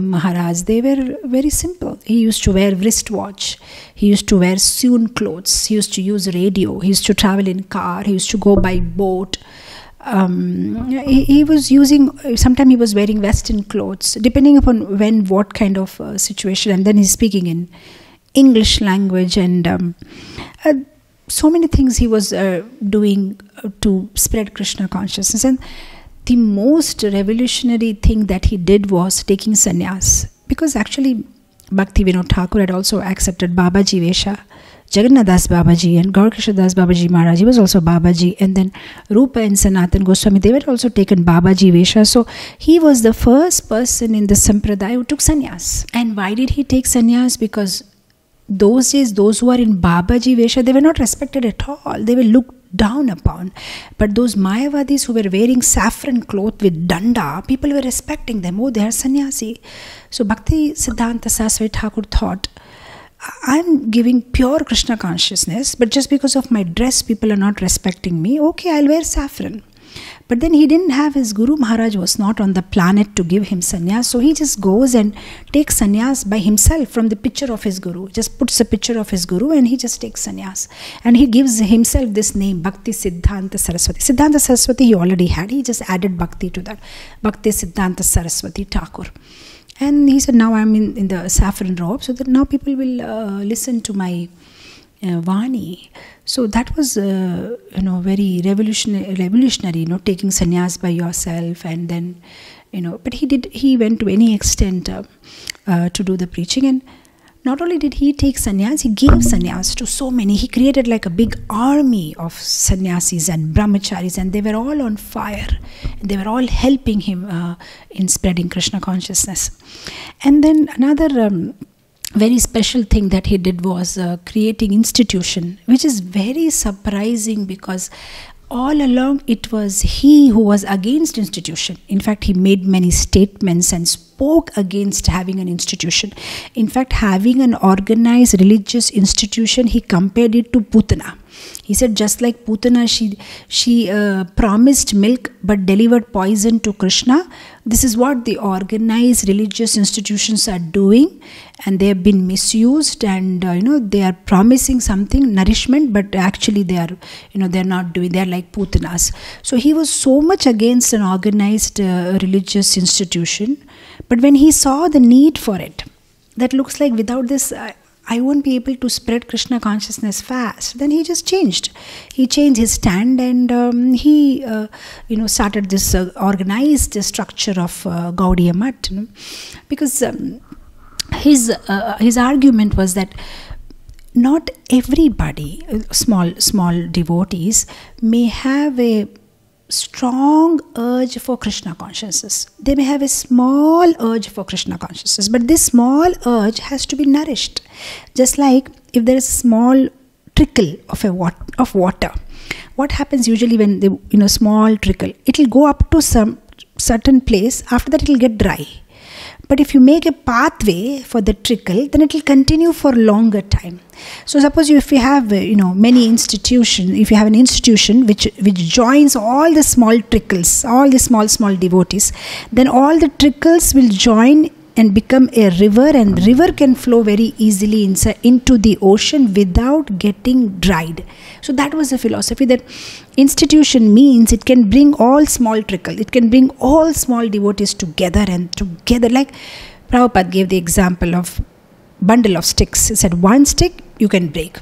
Maharaj, they were very simple. He used to wear wristwatch. He used to wear sewn clothes. He used to use radio. He used to travel in car. He used to go by boat. He was using, sometimes he was wearing western clothes, depending upon what kind of situation, and then he's speaking in English language, and so many things he was doing to spread Krishna consciousness. And the most revolutionary thing that he did was taking sannyas, because actually Bhakti Vinod Thakur had also accepted Babaji Vesha. Jagannath Das Babaji and Gaur Krishna Das Babaji Maharaj, he was also Babaji, and then Rupa and Sanatan Goswami, they were also taken Babaji Vesha. So he was the first person in the Sampradaya who took sannyas. And why did he take sannyas? Because those days, those who are in Babaji Vesha, they were not respected at all. They were looked down upon. But those Mayavadis who were wearing saffron cloth with danda, people were respecting them. Oh, they are sannyasi. So Bhakti Siddhanta Saraswati Thakur thought, I'm giving pure Krishna consciousness, but just because of my dress, people are not respecting me. Okay, I'll wear saffron. But then he didn't have his Guru. Maharaj was not on the planet to give him sannyas. So he just goes and takes sannyas by himself from the picture of his Guru. Just puts a picture of his Guru and he just takes sannyas. And he gives himself this name, Bhakti Siddhanta Saraswati. Siddhanta Saraswati he already had. He just added Bhakti to that. Bhakti Siddhanta Saraswati Thakur. And he said, now I'm in the saffron robe, so that now people will listen to my Vani. So that was, very revolutionary, taking sannyas by yourself. And then, but he went to any extent to do the preaching. And not only did he take sannyas, he gave sannyas to so many. He created like a big army of sannyasis and brahmacharis, and they were all on fire. They were all helping him in spreading Krishna consciousness. And then another very special thing that he did was creating institution, which is very surprising, because all along it was he who was against institution. In fact, he made many statements and spoke against having an institution. In fact, having an organized religious institution, he compared it to Putana. He said, just like Putana, she promised milk but delivered poison to Krishna. This is what the organized religious institutions are doing, and they have been misused, and they are promising something, nourishment, but actually they are not doing. They are like Putanas. So he was so much against an organized religious institution, but when he saw the need for it, that looks like without this I won't be able to spread Krishna consciousness fast. Then he just changed. He changed his stand, and he, started this organized structure of Gaudiya Math. Because his argument was that not everybody, small devotees, may have a strong urge for Krishna consciousness. They may have a small urge for Krishna consciousness, but this small urge has to be nourished. Just like if there is a small trickle of water, what happens usually when the small trickle, it will go up to some certain place. After that, it will get dry. But if you make a pathway for the trickle, then it will continue for longer time. So suppose if you have many institutions, if you have an institution which joins all the small trickles, all the small devotees, then all the trickles will join and become a river, and river can flow very easily into the ocean without getting dried. So that was the philosophy, that institution means it can bring all small trickle, it can bring all small devotees together, and together, like Prabhupada gave the example of bundle of sticks. He said one stick you can break,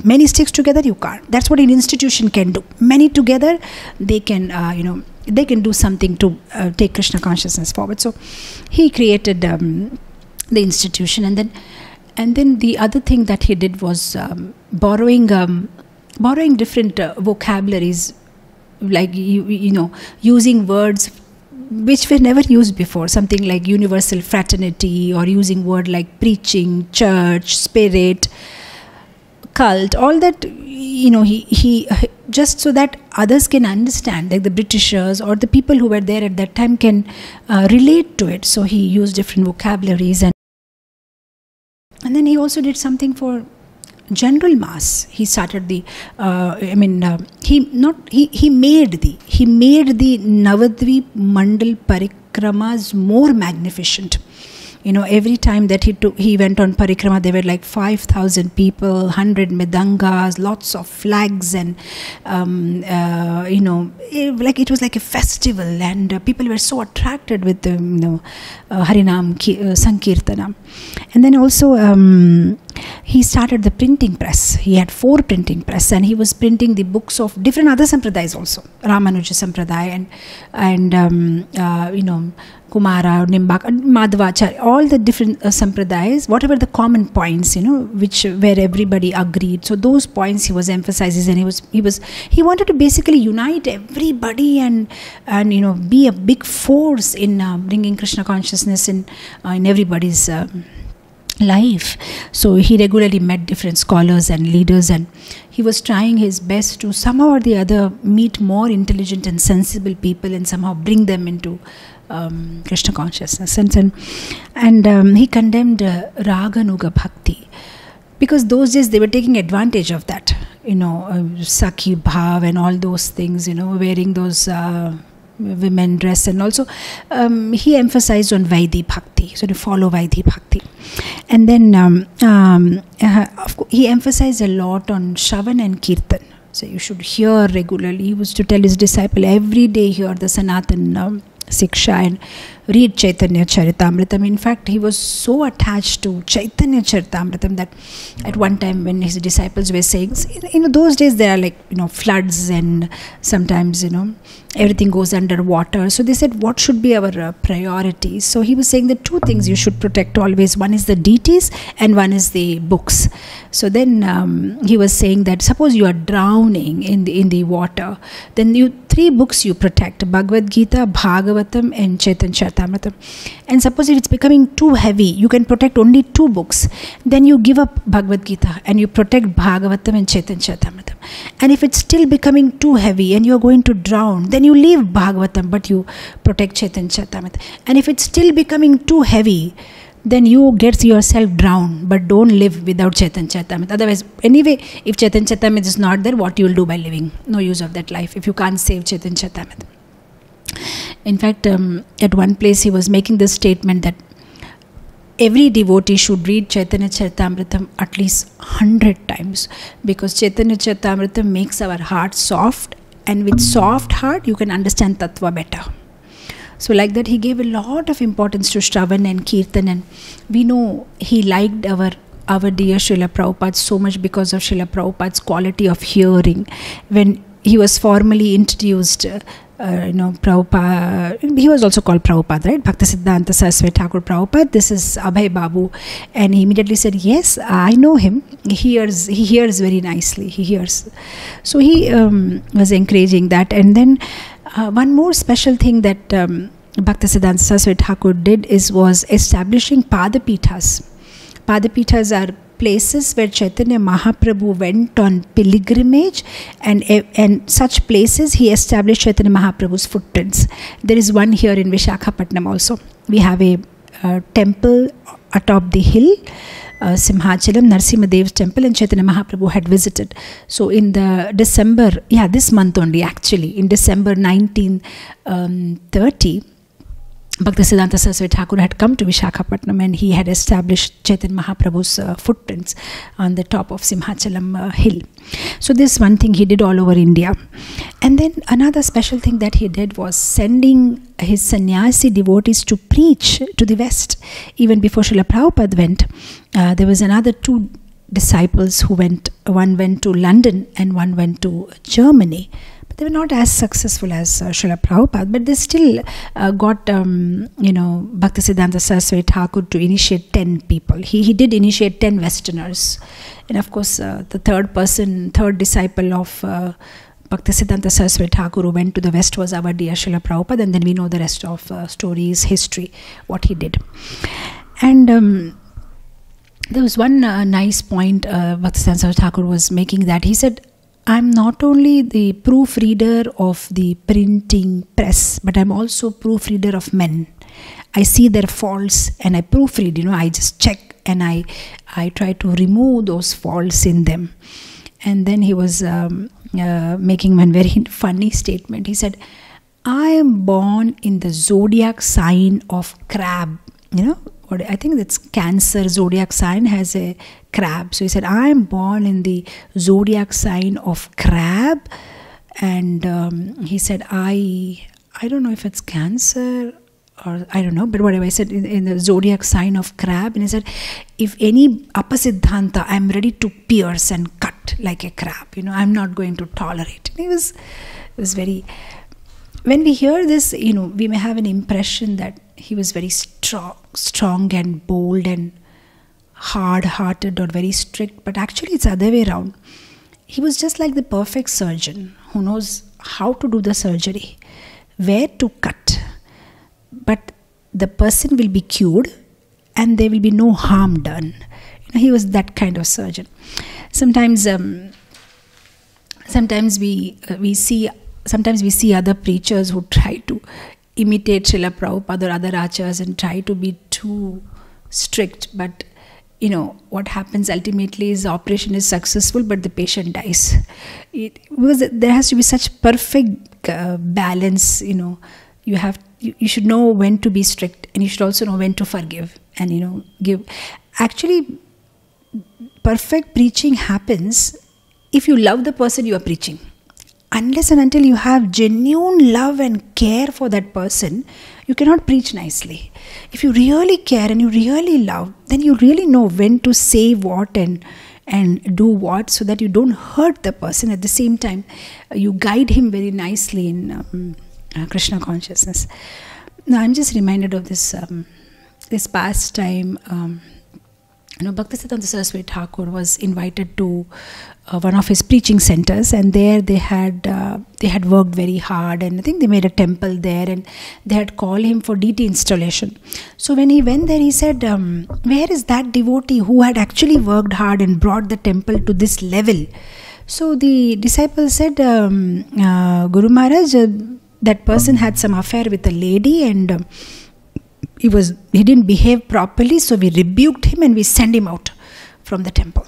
many sticks together you can't. That's what an institution can do. Many together they can they can do something to take Krishna consciousness forward. So he created the institution, and then the other thing that he did was borrowing different vocabularies, like using words which were never used before, something like universal fraternity, or using word like preaching, church, spirit, cult, all that, he just so that others can understand, like the Britishers or the people who were there at that time can relate to it. So he used different vocabularies, and then he also did something for general mass. He started the he made the Navadvip Mandal Parikramas more magnificent. Every time that he went on parikrama, there were like 5,000 people, 100 midangas, lots of flags, and like it was like a festival, and people were so attracted with the Harinam Sankirtanam. And then also he started the printing press. He had 4 printing press, and he was printing the books of different other sampradayas also, Ramanuja Sampradaya and Kumara, Nimbak, Madhvacharya, all the different sampradayas, whatever the common points, where everybody agreed. So those points he was emphasizing, and he wanted to basically unite everybody and be a big force in bringing Krishna consciousness in everybody's life. So he regularly met different scholars and leaders, and he was trying his best to somehow or the other meet more intelligent and sensible people and somehow bring them into Krishna consciousness. And he condemned Raganuga Bhakti, because those days they were taking advantage of that, Sakhi Bhav and all those things, wearing those women dress, and also he emphasized on Vaidhi Bhakti, so to follow Vaidhi Bhakti. And then he emphasized a lot on Shravan and Kirtan. So you should hear regularly. He used to tell his disciple every day hear the Sanatan Siksha and read Chaitanya Charitamritam. In fact, he was so attached to Chaitanya Charitamritam that at one time when his disciples were saying, those days there are like, floods, and sometimes, everything goes underwater. So they said, what should be our priorities? So he was saying that 2 things you should protect always. One is the deities and one is the books. So then he was saying that suppose you are drowning in the water, then 3 books you protect: Bhagavad Gita, Bhagavatam, and Chaitanya Charitamritam. And suppose if it's becoming too heavy, you can protect only 2 books. Then you give up Bhagavad Gita and you protect Bhagavatam and Chaitanya Charitamritam. And if it's still becoming too heavy and you are going to drown, then you leave Bhagavatam but you protect Chaitanya Charitamritam. And if it's still becoming too heavy, then you get yourself drowned, but don't live without Chaitanya Charitamrita. Otherwise, anyway, if Chaitanya Charitamrita is not there, what you will do by living? No use of that life if you can't save Chaitanya Charitamrita. In fact, at one place he was making this statement that every devotee should read Chaitanya Charitamrita at least 100 times, because Chaitanya Charitamrita makes our heart soft, and with soft heart you can understand Tattva better. So like that, he gave a lot of importance to Shravan and Kirtan, and we know he liked our dear Srila Prabhupada so much because of Srila Prabhupada's quality of hearing. When he was formally introduced, Prabhupada, he was also called Prabhupada, right? Bhakti Siddhanta Saarswati Thakur Prabhupada, this is Abhay Babu. And he immediately said, yes, I know him. He hears very nicely. He hears. So he was encouraging that. And then one more special thing that Bhakti Siddhanta Saarswati Thakur did was establishing Padapithas. Padapithas are places where Chaitanya Mahaprabhu went on pilgrimage, and such places he established Chaitanya Mahaprabhu's footprints. There is one here in Vishakhapatnam also. We have a temple atop the hill, Simhachalam, Narsimhadev's temple, and Chaitanya Mahaprabhu had visited. So in the December, this month only actually, in December 1930, Bhakti Saraswati Thakur had come to Vishakhapatnam, and he had established Chaitanya Mahaprabhu's footprints on the top of Simhachalam hill. So this one thing he did all over India. And then another special thing that he did was sending his sannyasi devotees to preach to the West. Even before Srila Prabhupada went, there was another 2 disciples who went. One went to London and one went to Germany. They were not as successful as Srila Prabhupada, but they still got, Bhakti Saraswati Thakur to initiate 10 people. He did initiate 10 Westerners. And of course, the third disciple of Bhakti Saraswati Thakur who went to the West was our dear Srila Prabhupada, and then we know the rest of stories, history, what he did. And there was one nice point Bhakti Saraswati Thakur was making, that he said, I'm not only the proofreader of the printing press, but I'm also proofreader of men. I see their faults and I proofread, I just check and I try to remove those faults in them. And then he was making one very funny statement. He said, I am born in the zodiac sign of crab. I think that's Cancer zodiac sign has a crab. So he said, I am born in the zodiac sign of crab. And he said, I don't know if it's Cancer or I don't know, but whatever. I said in the zodiac sign of crab. And he said, if any Siddhanta, I'm ready to pierce and cut like a crab. I'm not going to tolerate. And it was very... When we hear this, we may have an impression that he was very strong and bold and hard-hearted or very strict, but actually it's the other way around. He was just like the perfect surgeon who knows how to do the surgery, where to cut, but the person will be cured and there will be no harm done. He was that kind of surgeon. Sometimes we see other preachers who try to imitate Srila Prabhupada or other acharyas and try to be too strict. But, what happens ultimately is the operation is successful, but the patient dies. There has to be such perfect balance, You should know when to be strict, and you should also know when to forgive and, give. Actually, perfect preaching happens if you love the person you are preaching. Unless and until you have genuine love and care for that person, you cannot preach nicely. If you really care and you really love, then you really know when to say what and do what, so that you don't hurt the person. At the same time, you guide him very nicely in Krishna consciousness. Now, I'm just reminded of this pastime. Bhakti Saraswati Thakur was invited to one of his preaching centers, and there they had worked very hard, and I think they made a temple there, and they had called him for deity installation. So when he went there, he said, where is that devotee who had actually worked hard and brought the temple to this level? So the disciple said, Guru Maharaj, that person had some affair with a lady, and he didn't behave properly, so we rebuked him and we sent him out from the temple.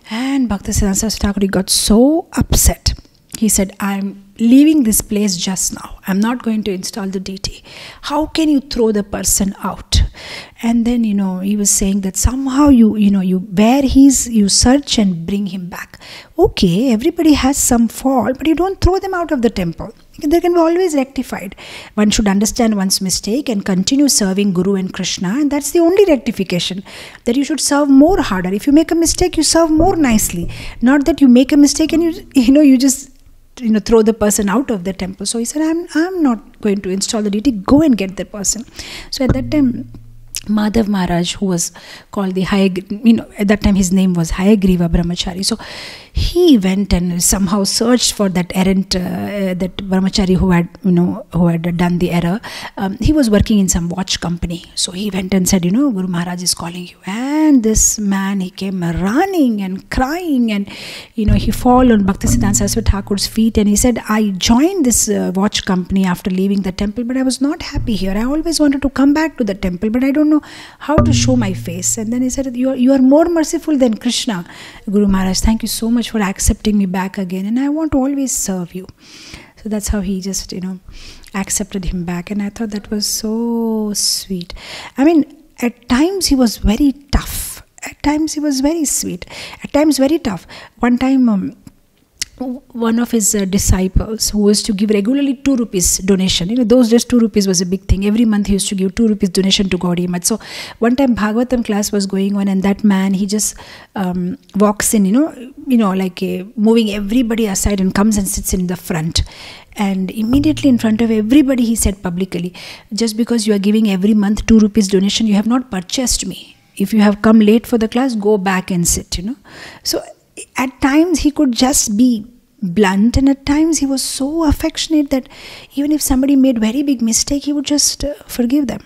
And Bhakti Saraswati Thakur got so upset. He said, I'm leaving this place just now. I'm not going to install the deity. How can you throw the person out? And then, he was saying that somehow where he's, you search and bring him back. Okay, everybody has some fault, but you don't throw them out of the temple. They can be always rectified. One should understand one's mistake and continue serving Guru and Krishna, and that's the only rectification. That you should serve more harder. If you make a mistake, you serve more nicely. Not that you make a mistake and you just throw the person out of the temple. So he said, I'm not going to install the deity. Go and get the person. So at that time, Madhav Maharaj, who was called the at that time his name was Hayagriva Brahmachari. So he went and somehow searched for that errant, that Brahmachari who had done the error. He was working in some watch company. So he went and said, Guru Maharaj is calling you. And this man, he came running and crying, and he fell on Bhakti Saraswati Thakur's feet, and he said, I joined this watch company after leaving the temple, but I was not happy here. I always wanted to come back to the temple, but I don't know how to show my face. And then he said, you are more merciful than Krishna. Guru Maharaj, thank you so much for accepting me back again, and I want to always serve you. So that's how he just accepted him back. And I thought that was so sweet. I mean, at times he was very tough. At times he was very sweet. At times very tough. One time, one of his disciples, who was to give regularly 2 rupees donation. Those days 2 rupees was a big thing. Every month he used to give 2 rupees donation to Gaudiya Math. So one time Bhagavatam class was going on, and that man, he just walks in, like moving everybody aside, and comes and sits in the front. And immediately in front of everybody, he said publicly, just because you are giving every month 2 rupees donation, you have not purchased me. If you have come late for the class, go back and sit, So at times he could just be blunt, and at times he was so affectionate that even if somebody made very big mistake, he would just forgive them.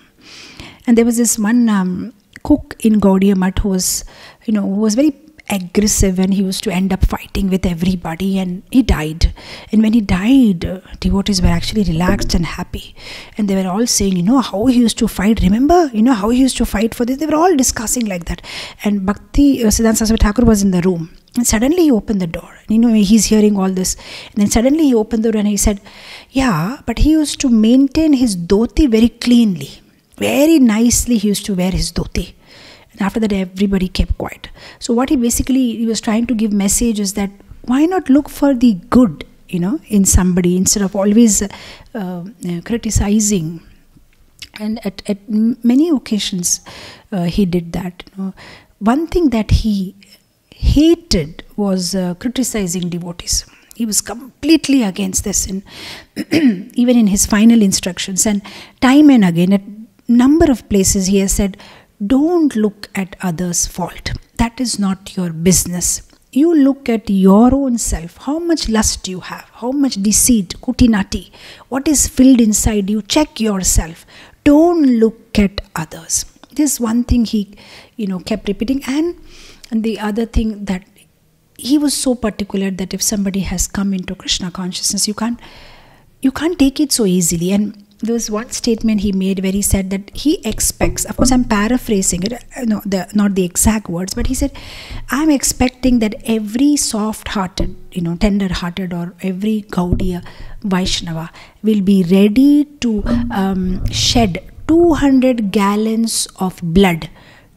And there was this one cook in Gaudiya Math who was, who was very aggressive, and he used to end up fighting with everybody, and he died. And when he died, devotees were actually relaxed and happy, and they were all saying, how he used to fight, remember, how he used to fight for this. They were all discussing like that. And Bhakti Sastri Thakur was in the room, and suddenly he opened the door, and he's hearing all this, and then suddenly he opened the door and he said, yeah, but he used to maintain his dhoti very cleanly, very nicely. He used to wear his dhoti. And after that, everybody kept quiet. So what he was trying to give message is that why not look for the good, in somebody, instead of always criticizing. And at many occasions, he did that. One thing that he hated was criticizing devotees. He was completely against this, and even in his final instructions. And time and again, at number of places, he has said, don't look at others' fault. That is not your business. You look at your own self. How much lust you have, how much deceit, kutinati, what is filled inside you. Check yourself. Don't look at others. This one thing he, kept repeating. And the other thing, that he was so particular that if somebody has come into Krishna consciousness, you can't take it so easily. And there was one statement he made where he said that he expects, of course I'm paraphrasing it, not the exact words, but he said, I'm expecting that every soft-hearted, tender-hearted, or every Gaudiya Vaishnava will be ready to shed 200 gallons of blood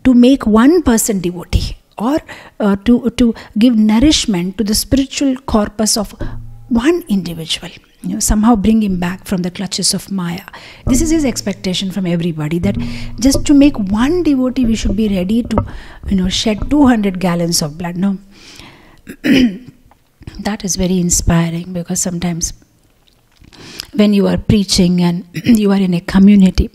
to make one person devotee, or to give nourishment to the spiritual corpus of one individual. Somehow bring him back from the clutches of Maya. This is his expectation from everybody, that just to make one devotee, we should be ready to, shed 200 gallons of blood. No, that is very inspiring, because sometimes when you are preaching and you are in a community,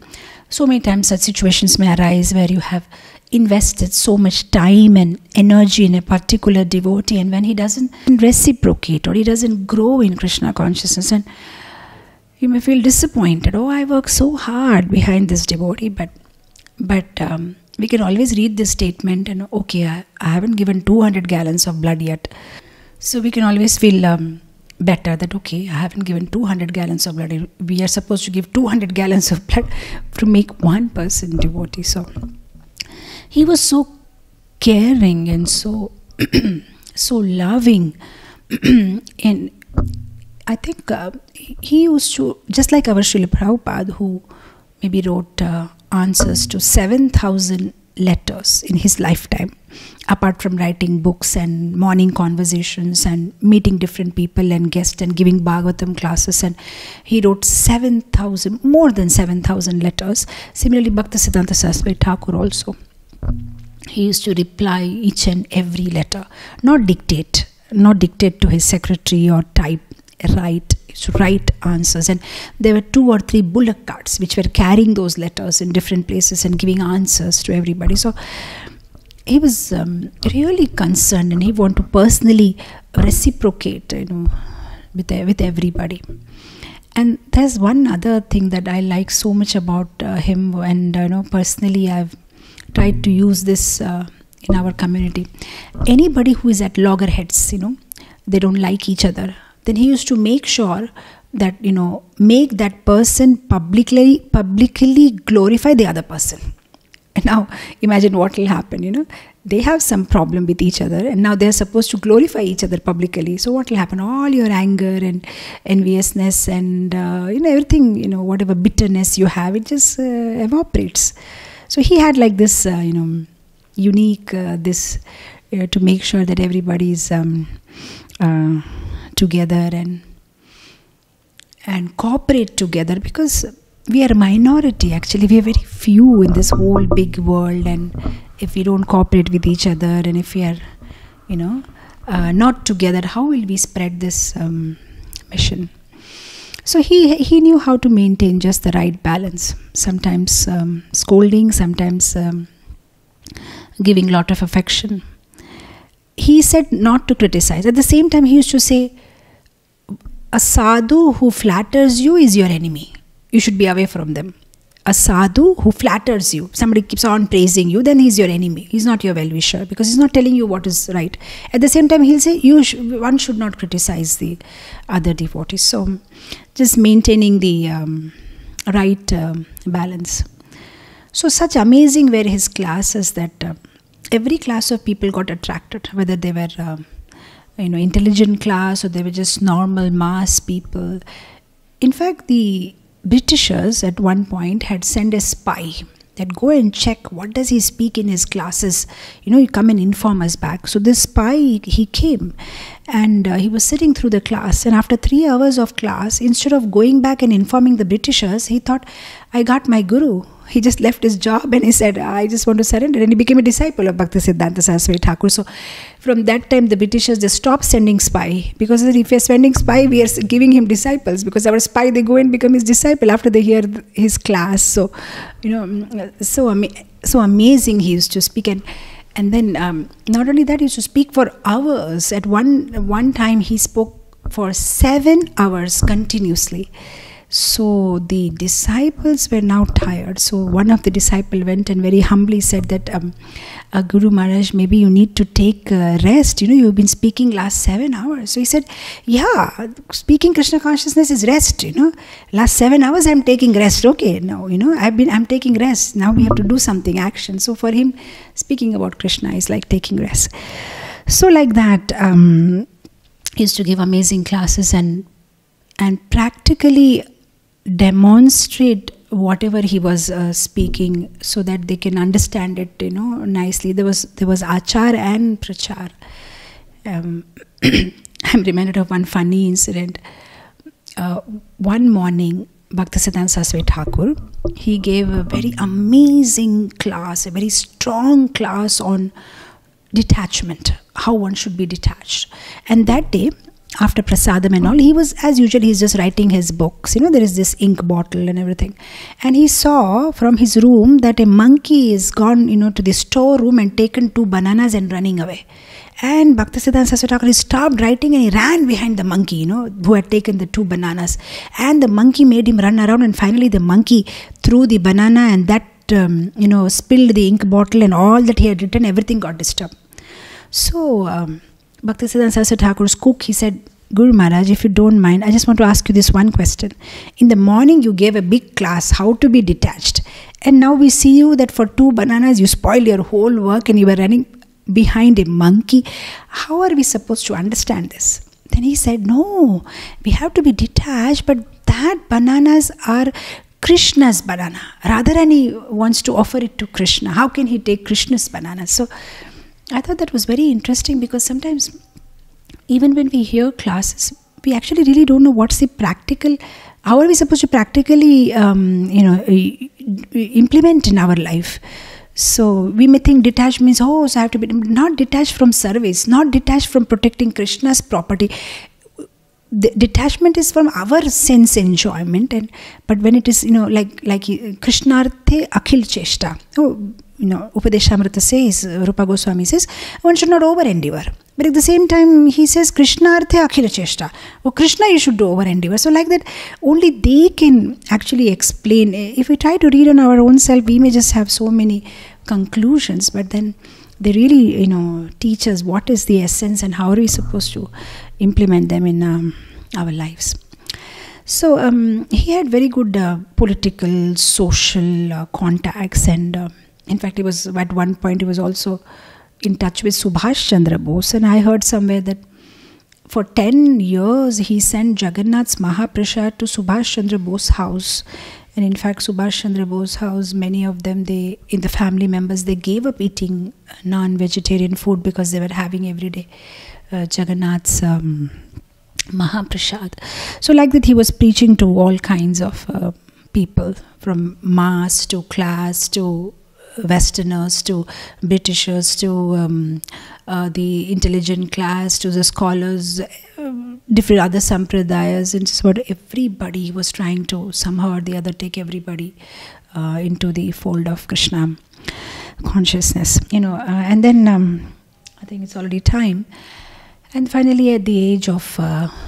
so many times such situations may arise where you have invested so much time and energy in a particular devotee, and when he doesn't reciprocate, or he doesn't grow in Krishna consciousness, and you may feel disappointed. Oh, I worked so hard behind this devotee, but we can always read this statement and, okay, I haven't given 200 gallons of blood yet. So we can always feel better that, okay, I haven't given 200 gallons of blood. We are supposed to give 200 gallons of blood to make one person devotee. So he was so caring and so so loving. And I think he used to, just like our Srila Prabhupada, who maybe wrote answers to 7,000 letters in his lifetime, apart from writing books and morning conversations and meeting different people and guests and giving Bhagavatam classes, and he wrote more than 7,000 letters. Similarly, Bhakti Siddhanta Thakur also, he used to reply each and every letter, not dictate to his secretary or write answers. And there were 2 or 3 bullock carts which were carrying those letters in different places and giving answers to everybody. So he was really concerned, and he wanted to personally reciprocate, with everybody. And there's one other thing that I like so much about him, and personally I've tried to use this in our community. Anybody who is at loggerheads, they don't like each other, then he used to make sure that, make that person publicly glorify the other person. And And now imagine what will happen, They have some problem with each other, and now they're supposed to glorify each other publicly. So what will happen? All your anger and enviousness and everything, whatever bitterness you have, it just evaporates. So he had like this, unique to make sure that everybody's together and cooperate together, because we are a minority. Actually, we are very few in this whole big world, and if we don't cooperate with each other, and if we are, not together, how will we spread this mission? So he knew how to maintain just the right balance. Sometimes scolding, sometimes giving lot of affection. He said not to criticize. At the same time, he used to say, a sadhu who flatters you is your enemy. You should be away from them. A sadhu who flatters you, somebody keeps on praising you, then he's your enemy. He's not your well-wisher, because he's not telling you what is right. At the same time, he'll say, one should not criticize the other devotees. So, just maintaining the right balance. So, such amazing were his classes that every class of people got attracted, whether they were intelligent class or they were just normal mass people. In fact, the Britishers at one point had sent a spy that go and check what does he speak in his classes. You come and inform us back. So this spy, he came and he was sitting through the class, and after 3 hours of class, instead of going back and informing the Britishers, he thought, I got my guru. He just left his job and he said, I just want to surrender. And he became a disciple of Bhakti Siddhanta Saraswati Thakur. So from that time, the Britishers, they stopped sending spy. Because if we are sending spy, we are giving him disciples. Because our spy, they go and become his disciple after they hear his class. So, so amazing he used to speak. And then not only that, he used to speak for hours. At one time, he spoke for 7 hours continuously. So the disciples were now tired. So one of the disciples went and very humbly said that, Guru Maharaj, maybe you need to take rest. You've been speaking last 7 hours. So he said, yeah, speaking Krishna consciousness is rest. Last 7 hours I'm taking rest. Okay, now I'm taking rest. Now we have to do something, action. So for him, speaking about Krishna is like taking rest. So like that, he used to give amazing classes and practically demonstrate whatever he was speaking, so that they can understand it nicely. There was achar and prachar. I'm reminded of one funny incident. One morning, Bhaktisiddhanta Saraswati Thakur, he gave a very amazing class, a very strong class on detachment, how one should be detached. And that day, after prasadam and all, he was, as usual, he's just writing his books. There is this ink bottle and everything. And he saw from his room that a monkey is gone, to the storeroom and taken 2 bananas and running away. And Bhaktisiddhanta Saraswati Thakur, he stopped writing and he ran behind the monkey, who had taken the 2 bananas. And the monkey made him run around, and finally the monkey threw the banana, and that, spilled the ink bottle, and all that he had written, everything got disturbed. So, Bhaktisiddhanta Saraswati Thakur's cook, he said, Guru Maharaj, if you don't mind, I just want to ask you this one question. In the morning, you gave a big class, how to be detached. And now we see you that for 2 bananas, you spoiled your whole work and you were running behind a monkey. How are we supposed to understand this? Then he said, no, we have to be detached, but that bananas are Krishna's banana. Radharani wants to offer it to Krishna. How can he take Krishna's banana? So I thought that was very interesting, because sometimes even when we hear classes, we actually really don't know what's the practical, how are we supposed to practically implement in our life. So we may think detached means, so I have to be not detached from service, not detached from protecting Krishna's property. The detachment is from our sense enjoyment, but when it is like Krishnarthe akhil cheshta. Upadeshamrita says, Rupa Goswami says, one should not over endeavor. But at the same time, he says, Krishnarthe akhila cheshta. Oh, Krishna, you should do over endeavor. So like that, only they can actually explain. If we try to read on our own self, we may just have so many conclusions, but then they really, teach us what is the essence and how are we supposed to implement them in our lives. So he had very good political, social contacts, and in fact, he was at one point he was also in touch with Subhash Chandra Bose, and I heard somewhere that for 10 years he sent Jagannath's Mahaprasad to Subhash Chandra Bose's house. And in fact, Subhash Chandra Bose's house, many of them, in the family members, they gave up eating non-vegetarian food because they were having every day Jagannath's Mahaprasad. So like that, he was preaching to all kinds of people, from mass to class to Westerners to Britishers to the intelligent class to the scholars, different other sampradayas, and just about everybody was trying to somehow or the other take everybody into the fold of Krishna consciousness, and then I think it's already time. And finally, at the age of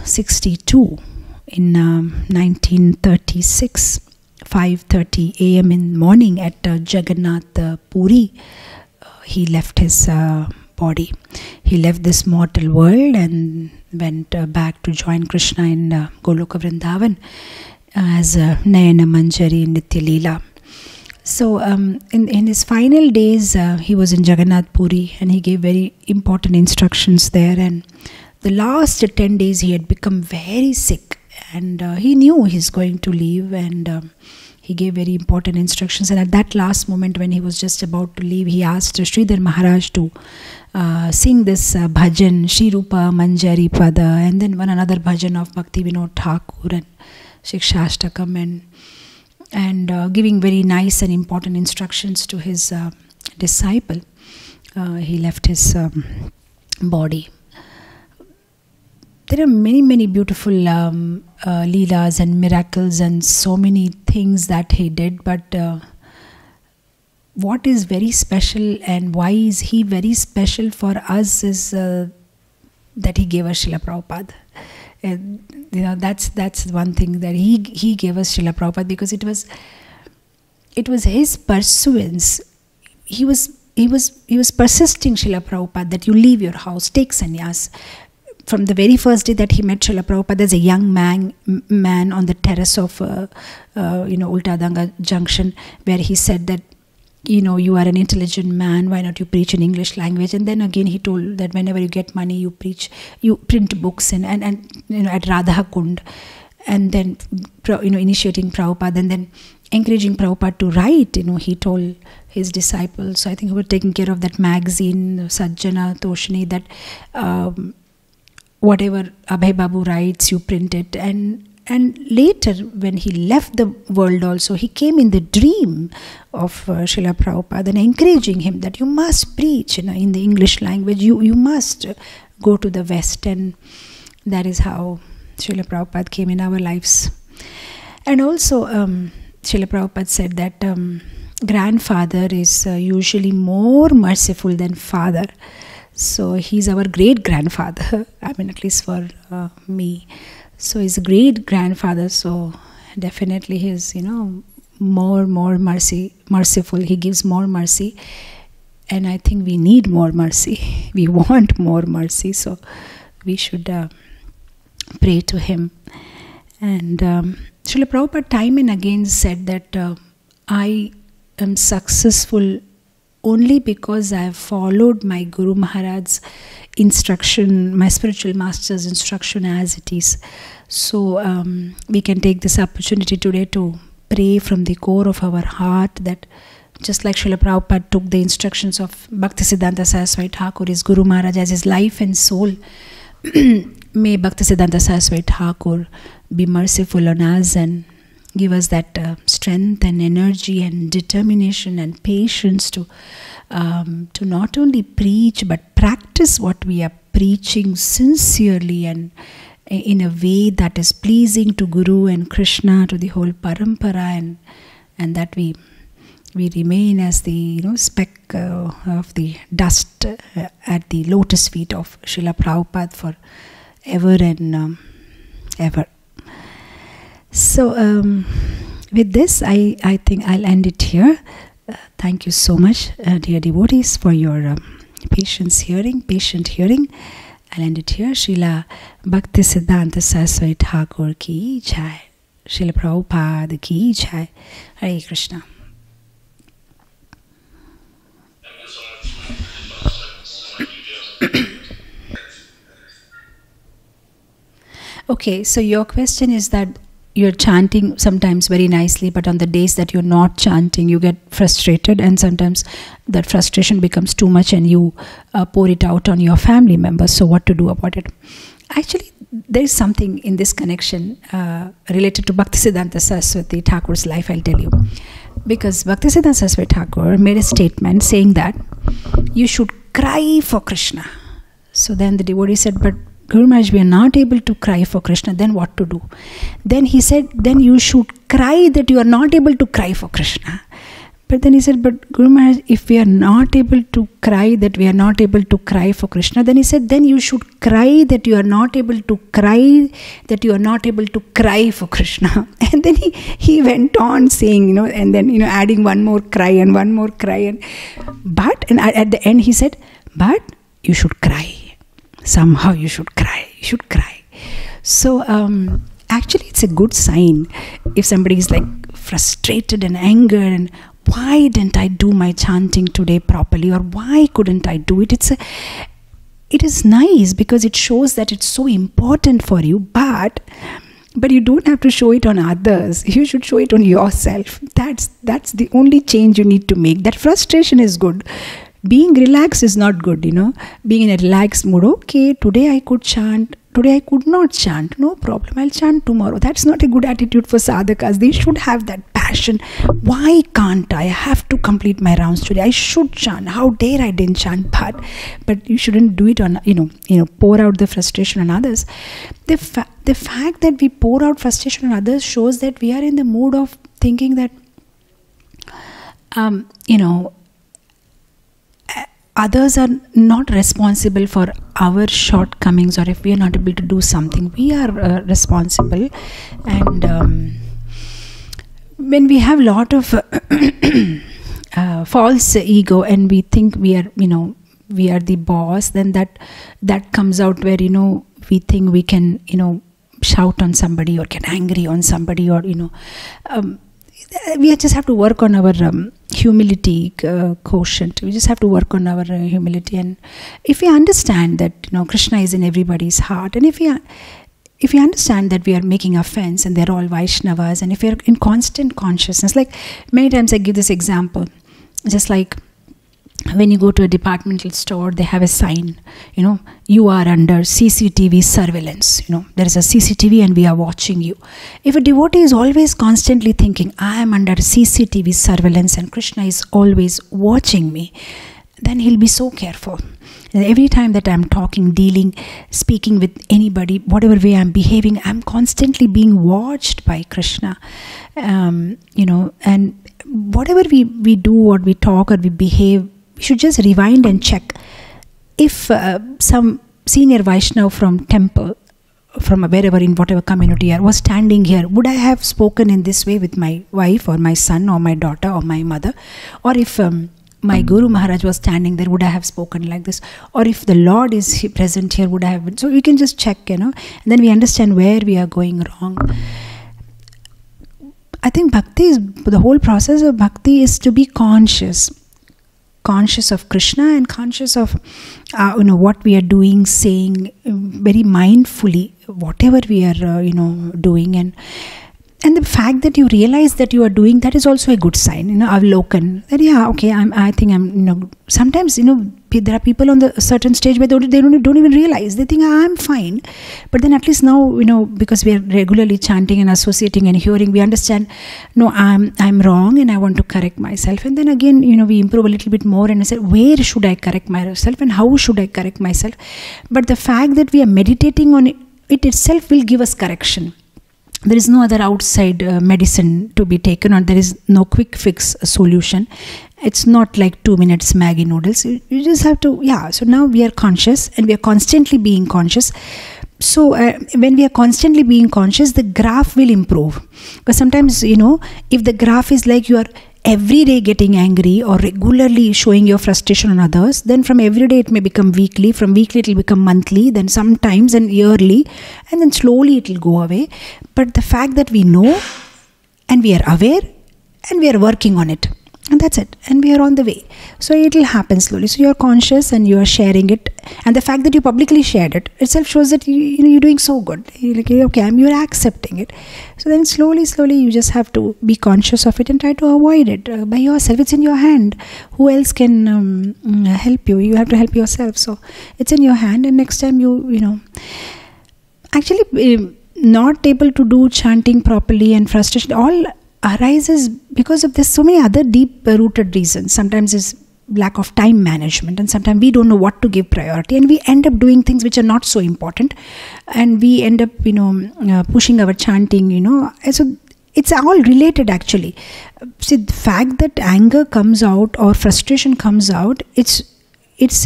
62, in 1936, 5:30 a.m. in the morning at Jagannath Puri, he left his body. He left this mortal world and went back to join Krishna in Goloka Vrindavan as Nayana Manjari Nitya Leela. So in his final days, he was in Jagannath Puri, and he gave very important instructions there. And the last 10 days he had become very sick, and he knew he's going to leave, and he gave very important instructions. And at that last moment when he was just about to leave, he asked Sridhar Maharaj to sing this bhajan, Shri Rupa Manjari Pada, and then one another bhajan of Bhakti Vinod Thakur and Shikshashtakam, and giving very nice and important instructions to his disciple. He left his body. There are many, many beautiful leelas and miracles and so many things that he did, but what is very special and why is he very special for us is that he gave us Srila Prabhupada. And that's one thing, that he gave us Srila Prabhupada, because it was his pursuance. He was persisting, Srila Prabhupada, that you leave your house, take sannyas. From the very first day that he met Srila Prabhupada as a young man on the terrace of Ultadanga Junction, where he said that, you are an intelligent man, why not you preach in English language? And then again he told that whenever you get money, you print books and at Radha Kund, and then initiating Prabhupada, and then encouraging Prabhupada to write. He told his disciples, so I think who were taking care of that magazine, Sajjana, Toshini, that whatever Abhay Babu writes, you print it. And later, when he left the world also, he came in the dream of Srila Prabhupada and encouraging him that you must preach in the English language, you must go to the West. And that is how Srila Prabhupada came in our lives. And also, Srila Prabhupada said that grandfather is usually more merciful than father. So he's our great-grandfather, at least for me. So he's a great-grandfather, so definitely he's, more merciful. He gives more mercy. And I think we need more mercy. We want more mercy, so we should pray to him. And Srila Prabhupada time and again said that I am successful only because I have followed my Guru Maharaj's instruction, my spiritual master's instruction as it is. So we can take this opportunity today to pray from the core of our heart that just like Srila Prabhupada took the instructions of Bhakti Siddhanta Saarswati Thakur, his Guru Maharaj, as his life and soul, may Bhakti Siddhanta Saarswati Thakur be merciful on us and give us that strength and energy and determination and patience to not only preach but practice what we are preaching sincerely and in a way that is pleasing to Guru and Krishna, to the whole parampara, and that we remain as the speck of the dust at the lotus feet of Srila Prabhupada for ever and ever. So with this, I think I'll end it here. Thank you so much, dear devotees, for your patient hearing. I'll end it here. Srila Bhakti Siddhanta Saarswati Thakur ki jai. Srila Prabhupada ki jai. Hare Krishna. Okay, so your question is that you're chanting sometimes very nicely, but on the days that you're not chanting, you get frustrated, and sometimes that frustration becomes too much and you pour it out on your family members. So what to do about it? Actually, there is something in this connection related to Bhakti Sastri Thakur's life, I'll tell you. Because Bhakti Sastri Thakur made a statement saying that you should cry for Krishna. So then the devotee said, but Guru Maharaj, we are not able to cry for Krishna, then what to do? Then he said, then you should cry that you are not able to cry for Krishna. But then he said, but Guru Maharaj, if we are not able to cry that we are not able to cry for Krishna, then he said, then you should cry that you are not able to cry that you are not able to cry for Krishna. And then he went on saying, and then, adding one more cry and one more cry. And at the end he said, but you should cry. Somehow you should cry. You should cry. So actually it's a good sign if somebody is like frustrated and angered and why didn't I do my chanting today properly, or why couldn't I do it? It is nice because it shows that it's so important for you, but you don't have to show it on others. You should show it on yourself. That's the only change you need to make. That frustration is good. Being relaxed is not good, Being in a relaxed mood, okay, today I could chant, today I could not chant, no problem, I'll chant tomorrow. That's not a good attitude for sadhakas. They should have that passion. Why can't I? I have to complete my rounds today. I should chant. How dare I didn't chant? But you shouldn't do it on, pour out the frustration on others. The fact that we pour out frustration on others shows that we are in the mood of thinking that, others are not responsible for our shortcomings, or if we are not able to do something, we are responsible. And when we have a lot of false ego and we think we are, we are the boss, then that comes out where, we think we can, shout on somebody or get angry on somebody, or, we just have to work on our humility quotient. We just have to work on our humility. And if we understand that Krishna is in everybody's heart, and if we understand that we are making offense and they're all Vaishnavas, and if we are in constant consciousness, like many times I give this example, just like when you go to a departmental store, they have a sign, you are under CCTV surveillance. There is a CCTV and we are watching you. If a devotee is always constantly thinking, I am under CCTV surveillance and Krishna is always watching me, then he'll be so careful. And every time that I'm talking, dealing, speaking with anybody, whatever way I'm behaving, I'm constantly being watched by Krishna. And whatever we do, or we talk, or we behave, we should just rewind and check. If some senior Vaishnava from temple, from wherever, in whatever community was standing here, would I have spoken in this way with my wife or my son or my daughter or my mother? Or if my Guru Maharaj was standing there, would I have spoken like this? Or if the Lord is present here, would I have been? So we can just check, and then we understand where we are going wrong. I think the whole process of bhakti is to be conscious of Krishna and conscious of what we are doing, saying, very mindfully whatever we are doing, and the fact that you realize that you are doing that is also a good sign. Avlokan, that okay, I think I'm sometimes there are people on the certain stage where they don't even realize. They think I'm fine, but then at least now because we are regularly chanting and associating and hearing, we understand, no, I'm wrong and I want to correct myself. And then again we improve a little bit more and I say, where should I correct myself and how should I correct myself? But the fact that we are meditating on it itself will give us correction. There is no other outside medicine to be taken, or there is no quick fix solution. It's not like 2 minutes Maggi noodles. You just have to, so now we are conscious and we are constantly being conscious. So when we are constantly being conscious, the graph will improve. But sometimes, if the graph is like you are every day getting angry or regularly showing your frustration on others, then from every day it may become weekly, from weekly it will become monthly, then sometimes and yearly, and then slowly it will go away. But the fact that we know and we are aware and we are working on it, And that's it. And we are on the way. So it will happen slowly. So you are conscious and you are sharing it. And the fact that you publicly shared it itself shows that you're doing so good. You're like, okay, you're accepting it. So then slowly you just have to be conscious of it and try to avoid it by yourself. It's in your hand. Who else can help you? You have to help yourself. So it's in your hand. And next time actually not able to do chanting properly and frustration all arises because of there's so many other deep rooted reasons. Sometimes it's lack of time management, and sometimes we don't know what to give priority, and we end up doing things which are not so important, and we end up pushing our chanting, so it's all related actually. See, the fact that anger comes out or frustration comes out, it's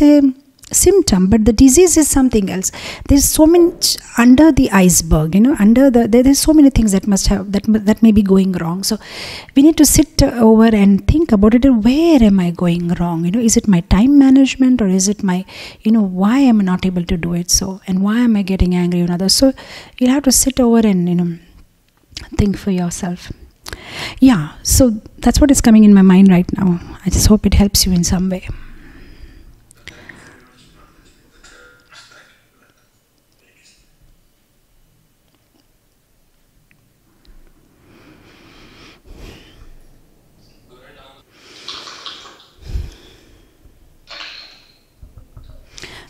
a symptom, but the disease is something else. There's so much under the iceberg, there's so many things that must have that may be going wrong. So we need to sit over and think about it. Where am I going wrong? Is it my time management, or is it my why am I not able to do it? So, and why am I getting angry on others? So you'll have to sit over and think for yourself. Yeah, so that's what is coming in my mind right now. I just hope it helps you in some way.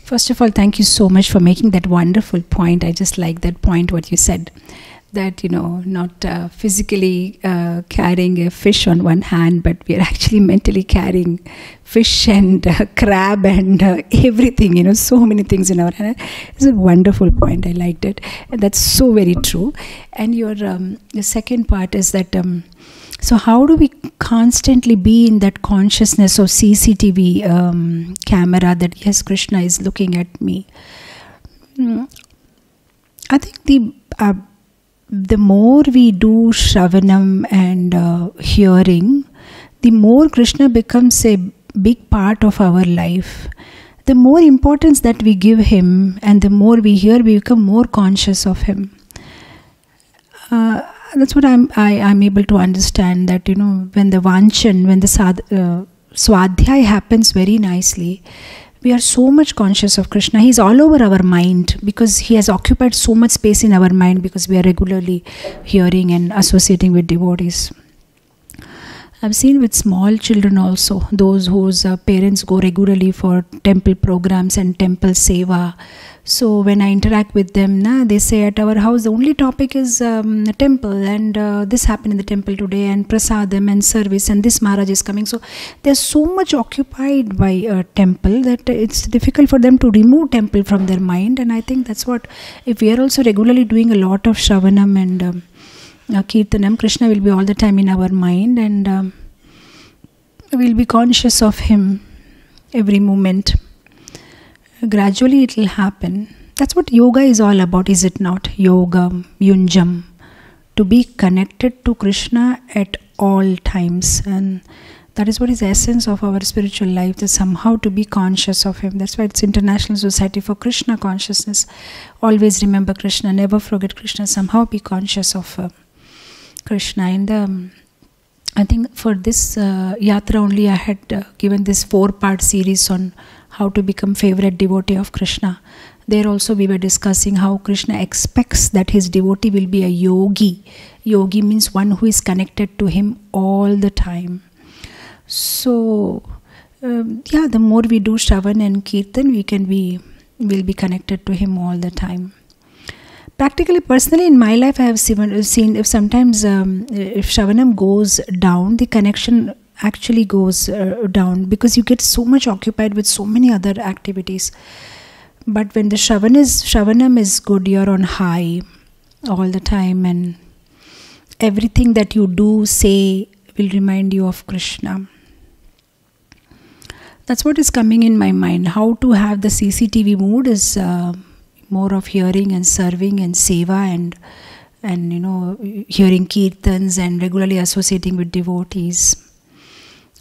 First of all, thank you so much for making that wonderful point. I just like that point, what you said, that, not physically carrying a fish on one hand, but we are actually mentally carrying fish and crab and everything, so many things in our hand. It's a wonderful point. I liked it. And that's so very true. And your second part is that, so how do we constantly be in that consciousness of CCTV camera that, yes, Krishna is looking at me? I think the more we do Shravanam and hearing, the more Krishna becomes a big part of our life. The more importance that we give him, and the more we hear, we become more conscious of him. That's what I'm able to understand, that when the Vanchan, when the Swadhyay happens very nicely, we are so much conscious of Krishna. He's all over our mind because he has occupied so much space in our mind, because we are regularly hearing and associating with devotees. I've seen with small children also, those whose parents go regularly for temple programs and temple seva. So when I interact with them, they say at our house the only topic is the temple, and this happened in the temple today, and prasadam and service, and this Maharaj is coming. So they're so much occupied by temple that it's difficult for them to remove temple from their mind. And I think that's what, if we are also regularly doing a lot of Shravanam and Kirtanam, Krishna will be all the time in our mind, and we'll be conscious of him every moment. Gradually it will happen. That's what yoga is all about, is it not? Yoga, yunjam, to be connected to Krishna at all times. And that is what is the essence of our spiritual life, that somehow to be conscious of him. That's why it's International Society for Krishna Consciousness. Always remember Krishna, never forget Krishna, somehow be conscious of Krishna. And I think for this yatra only I had given this 4-part series on how to become favorite devotee of Krishna. There also we were discussing how Krishna expects that his devotee will be a yogi. Yogi means one who is connected to him all the time. So the more we do Shravan and Kirtan, we'll be connected to him all the time. Practically, personally, in my life, I have seen if sometimes if Shravanam goes down, the connection actually goes down, because you get so much occupied with so many other activities. But when the Shravanam is good, you're on high all the time, and everything that you do, say, will remind you of Krishna. That's what is coming in my mind. How to have the CCTV mood is more of hearing and serving and seva and hearing kirtans and regularly associating with devotees.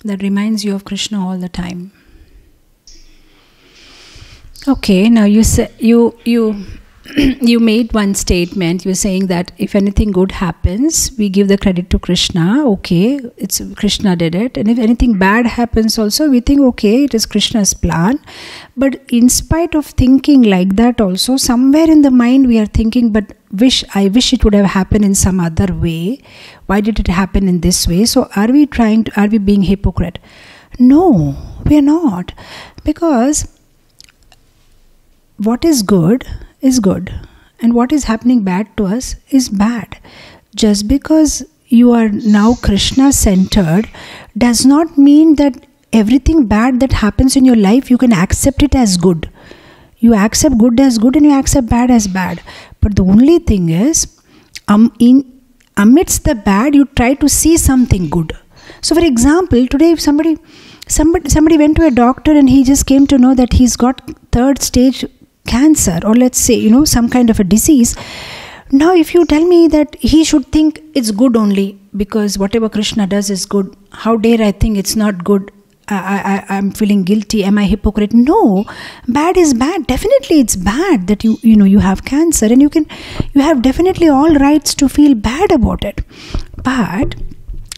That reminds you of Krishna all the time. Okay, now you you made one statement. You were saying that if anything good happens, we give the credit to Krishna. Okay, it's Krishna did it. And if anything bad happens also, we think, okay, it is Krishna's plan. But in spite of thinking like that also, somewhere in the mind we are thinking, but I wish it would have happened in some other way. Why did it happen in this way? So are we being hypocrite? No, we are not. Because what is good, and what is happening bad to us is bad. Just because you are now Krishna centered does not mean that everything bad that happens in your life you can accept it as good. You accept good as good and you accept bad as bad. But the only thing is, amidst the bad you try to see something good. So for example, today if somebody went to a doctor and he just came to know that he's got 3rd stage cancer, or let's say, some kind of a disease. Now if you tell me that he should think it's good only because whatever Krishna does is good, how dare I think it's not good? I'm feeling guilty. Am I hypocrite? No, bad is bad. Definitely it's bad that you have cancer, and you have definitely all rights to feel bad about it. But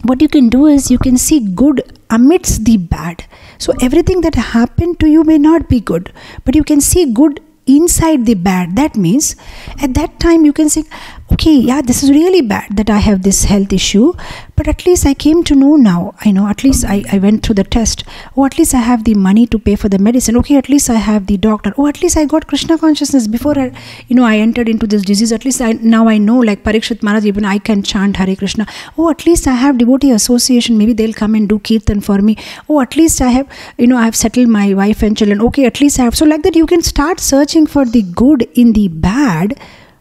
what you can do is you can see good amidst the bad. So everything that happened to you may not be good, but you can see good inside the bad. That means at that time you can say, okay, yeah, this is really bad that I have this health issue, but at least I came to know now. At least I went through the test. Oh, at least I have the money to pay for the medicine. Okay, at least I have the doctor. Oh, at least I got Krishna consciousness before I entered into this disease. At least now I know, like Parikshit Maharaj, even I can chant Hare Krishna. Oh, at least I have devotee association. Maybe they'll come and do kirtan for me. Oh, at least I have, I've settled my wife and children. Okay, at least I have. So like that you can start searching for the good in the bad.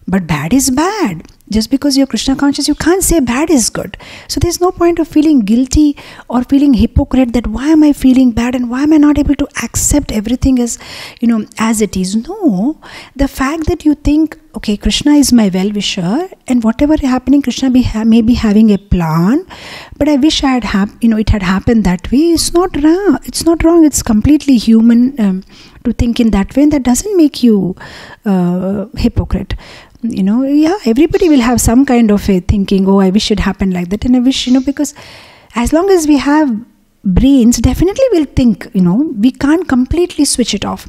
But bad is bad. Just because you're Krishna conscious, you can't say bad is good. So there's no point of feeling guilty or feeling hypocrite that why am I feeling bad and why am I not able to accept everything as it is. No, the fact that you think, okay, Krishna is my well-wisher and whatever is happening, Krishna may be having a plan, but I wish it had happened that way. It's not wrong. It's not wrong. It's completely human to think in that way, and that doesn't make you hypocrite. Everybody will have some kind of a thinking, oh, I wish it happened like that, and I wish, because as long as we have brains, definitely we'll think, we can't completely switch it off.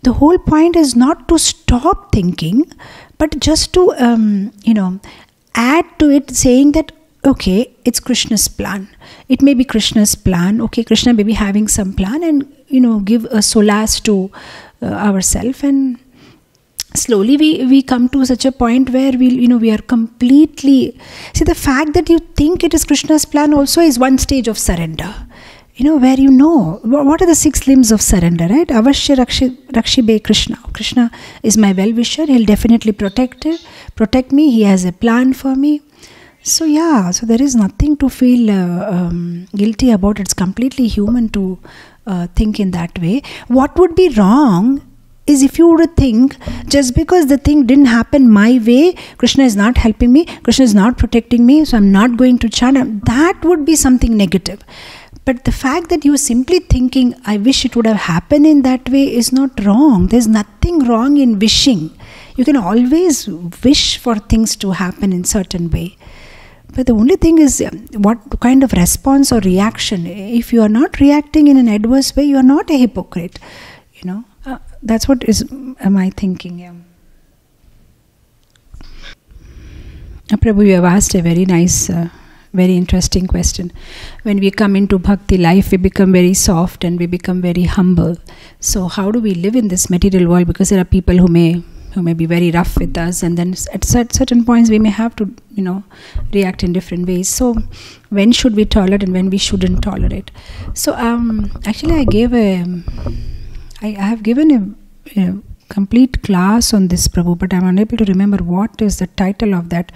The whole point is not to stop thinking, but just to, add to it, saying that, okay, it's Krishna's plan. It may be Krishna's plan. Okay, Krishna may be having some plan, and, give a solace to ourselves, and slowly we come to such a point where we are completely... See, the fact that you think it is Krishna's plan also is one stage of surrender. Where what are the 6 limbs of surrender, right? Avashya Rakshibe Krishna. Krishna is my well-wisher. He'll definitely protect me. He has a plan for me. So there is nothing to feel guilty about. It's completely human to think in that way. What would be wrong is if you would think, just because the thing didn't happen my way, Krishna is not helping me, Krishna is not protecting me, so I'm not going to chant. That would be something negative. But the fact that you're simply thinking, I wish it would have happened in that way, is not wrong. There's nothing wrong in wishing. You can always wish for things to happen in certain way. But the only thing is what kind of response or reaction. If you are not reacting in an adverse way, you are not a hypocrite. That's what am I thinking. Yeah. Prabhu, you have asked a very nice, very interesting question. When we come into bhakti life, we become very soft and we become very humble. So how do we live in this material world? Because there are people who may be very rough with us, and then at certain points we may have to react in different ways. So when should we tolerate and when we shouldn't tolerate? So actually I have given a complete class on this, Prabhu, but I'm unable to remember what is the title of that.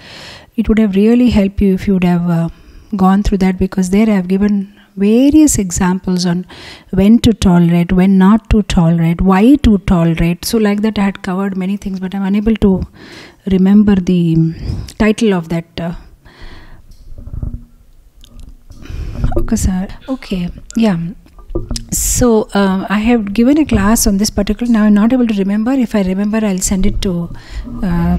It would have really helped you if you would have gone through that, because there I have given various examples on when to tolerate, when not to tolerate, why to tolerate. So like that I had covered many things, but I'm unable to remember the title of that. Okay, yeah. So I have given a class on this particular. Now I'm not able to remember. If I remember, I'll send it to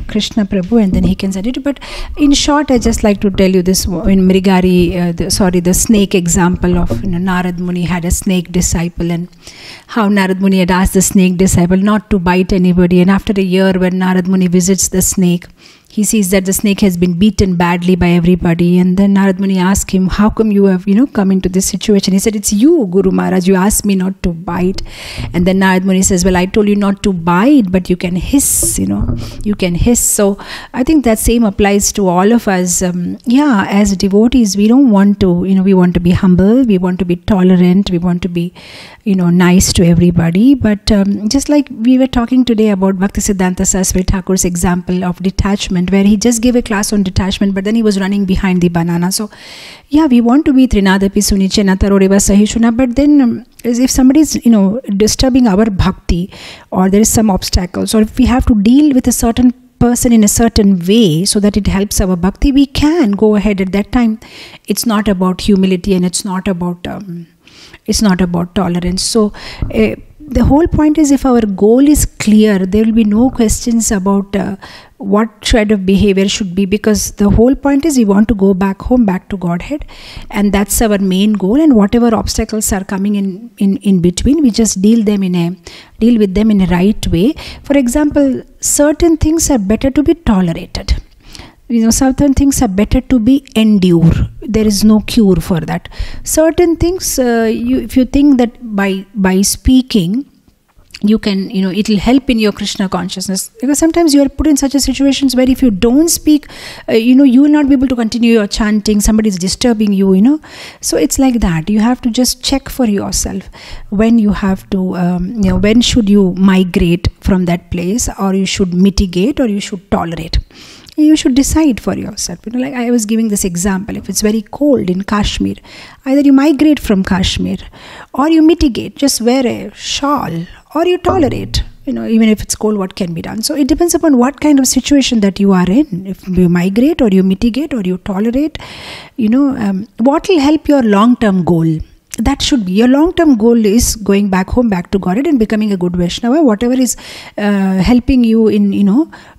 Krishna Prabhu, and then he can send it. But in short, I just like to tell you this in Mrigari, the snake example of Narad Muni had a snake disciple, and how Narad Muni had asked the snake disciple not to bite anybody. And after a year, when Narad Muni visits the snake, he sees that the snake has been beaten badly by everybody. And then Narad Muni asked him, how come you have, come into this situation? He said, it's you, Guru Maharaj. You asked me not to bite. And then Narad Muni says, well, I told you not to bite, but you can hiss, you can hiss. So I think that same applies to all of us. As devotees, we don't want to, we want to be humble. We want to be tolerant. We want to be, nice to everybody. But just like we were talking today about Bhakti Siddhanta Saarswati Thakur's example of detachment, where he just gave a class on detachment, but then he was running behind the banana. So we want to be Trinadapi Sunichena Taroreva Sahishuna, but then if somebody is disturbing our bhakti, or there is some obstacles, or if we have to deal with a certain person in a certain way so that it helps our bhakti, we can go ahead at that time. It's not about humility, and it's not about tolerance. So the whole point is, if our goal is clear, there will be no questions about what shred of behavior should be, because the whole point is we want to go back home, back to Godhead, and that's our main goal. And whatever obstacles are coming in between, we just deal with them in a right way. For example, certain things are better to be tolerated. Certain things are better to be endured. There is no cure for that. Certain things, if you think that by speaking, you can, it will help in your Krishna consciousness. Because sometimes you are put in such a situations where if you don't speak, you will not be able to continue your chanting. Somebody is disturbing you, So it's like that. You have to just check for yourself when you have to, when should you migrate from that place, or you should mitigate, or you should tolerate. You should decide for yourself. Like I was giving this example, if it's very cold in Kashmir, either you migrate from Kashmir, or you mitigate, just wear a shawl, or you tolerate. Even if it's cold, what can be done? So it depends upon what kind of situation that you are in. If you migrate, or you mitigate, or you tolerate, what will help your long-term goal? That should be your long-term goal, is going back home, back to Godhead, and becoming a good Vaishnava. Whatever is helping you in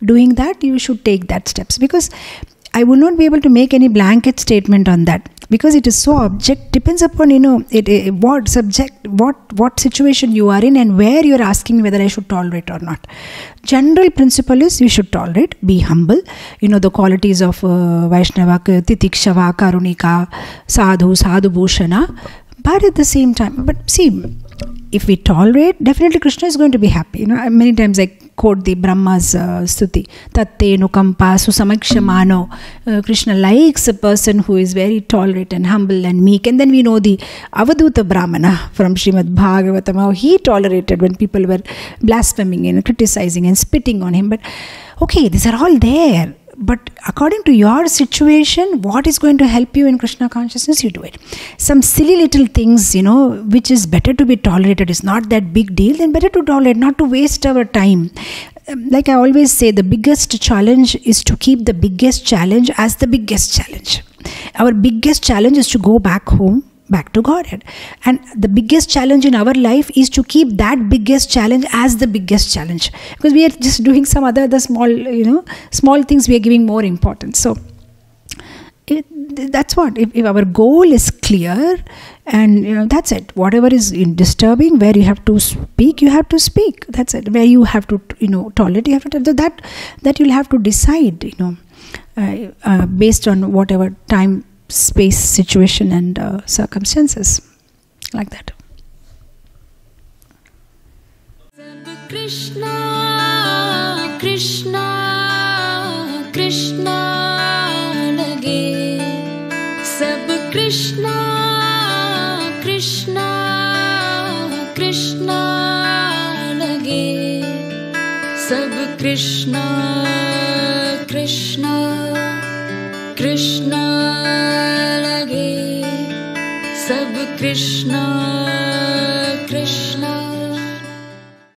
doing that, you should take that steps. Because I will not be able to make any blanket statement on that, because it is so object, depends upon what subject, what situation you are in, and where you are asking me whether I should tolerate or not. General principle is you should tolerate, be humble. The qualities of Vaishnava, Titikshava, Karunika, Sadhu, Bhushana. But at the same time, if we tolerate, definitely Krishna is going to be happy. Many times I quote the Brahma's stuti, Tatte nukampa susamakshamano. Krishna likes a person who is very tolerant and humble and meek. And then we know the Avaduta Brahmana from Srimad Bhagavatam, how he tolerated when people were blaspheming and criticizing and spitting on him. But okay, these are all there. But according to your situation, what is going to help you in Krishna consciousness, you do it. Some silly little things, which is better to be tolerated, is not that big deal, then better to tolerate, not to waste our time. Like I always say, the biggest challenge is to keep the biggest challenge as the biggest challenge. Our biggest challenge is to go back home, back to Godhead. And the biggest challenge in our life is to keep that biggest challenge as the biggest challenge. Because we are just doing some other small things, we are giving more importance. So that's what, if our goal is clear, and that's it. Whatever is disturbing, where you have to speak, you have to speak. That's it. Where you have to, tolerate, you have to that you'll have to decide, based on whatever time, space, situation, and circumstances, like that. Krishna, Krishna, Krishna lage. Sab Krishna, Krishna, Krishna lage. Sab Krishna, Krishna, Krishna lage. Sab Krishna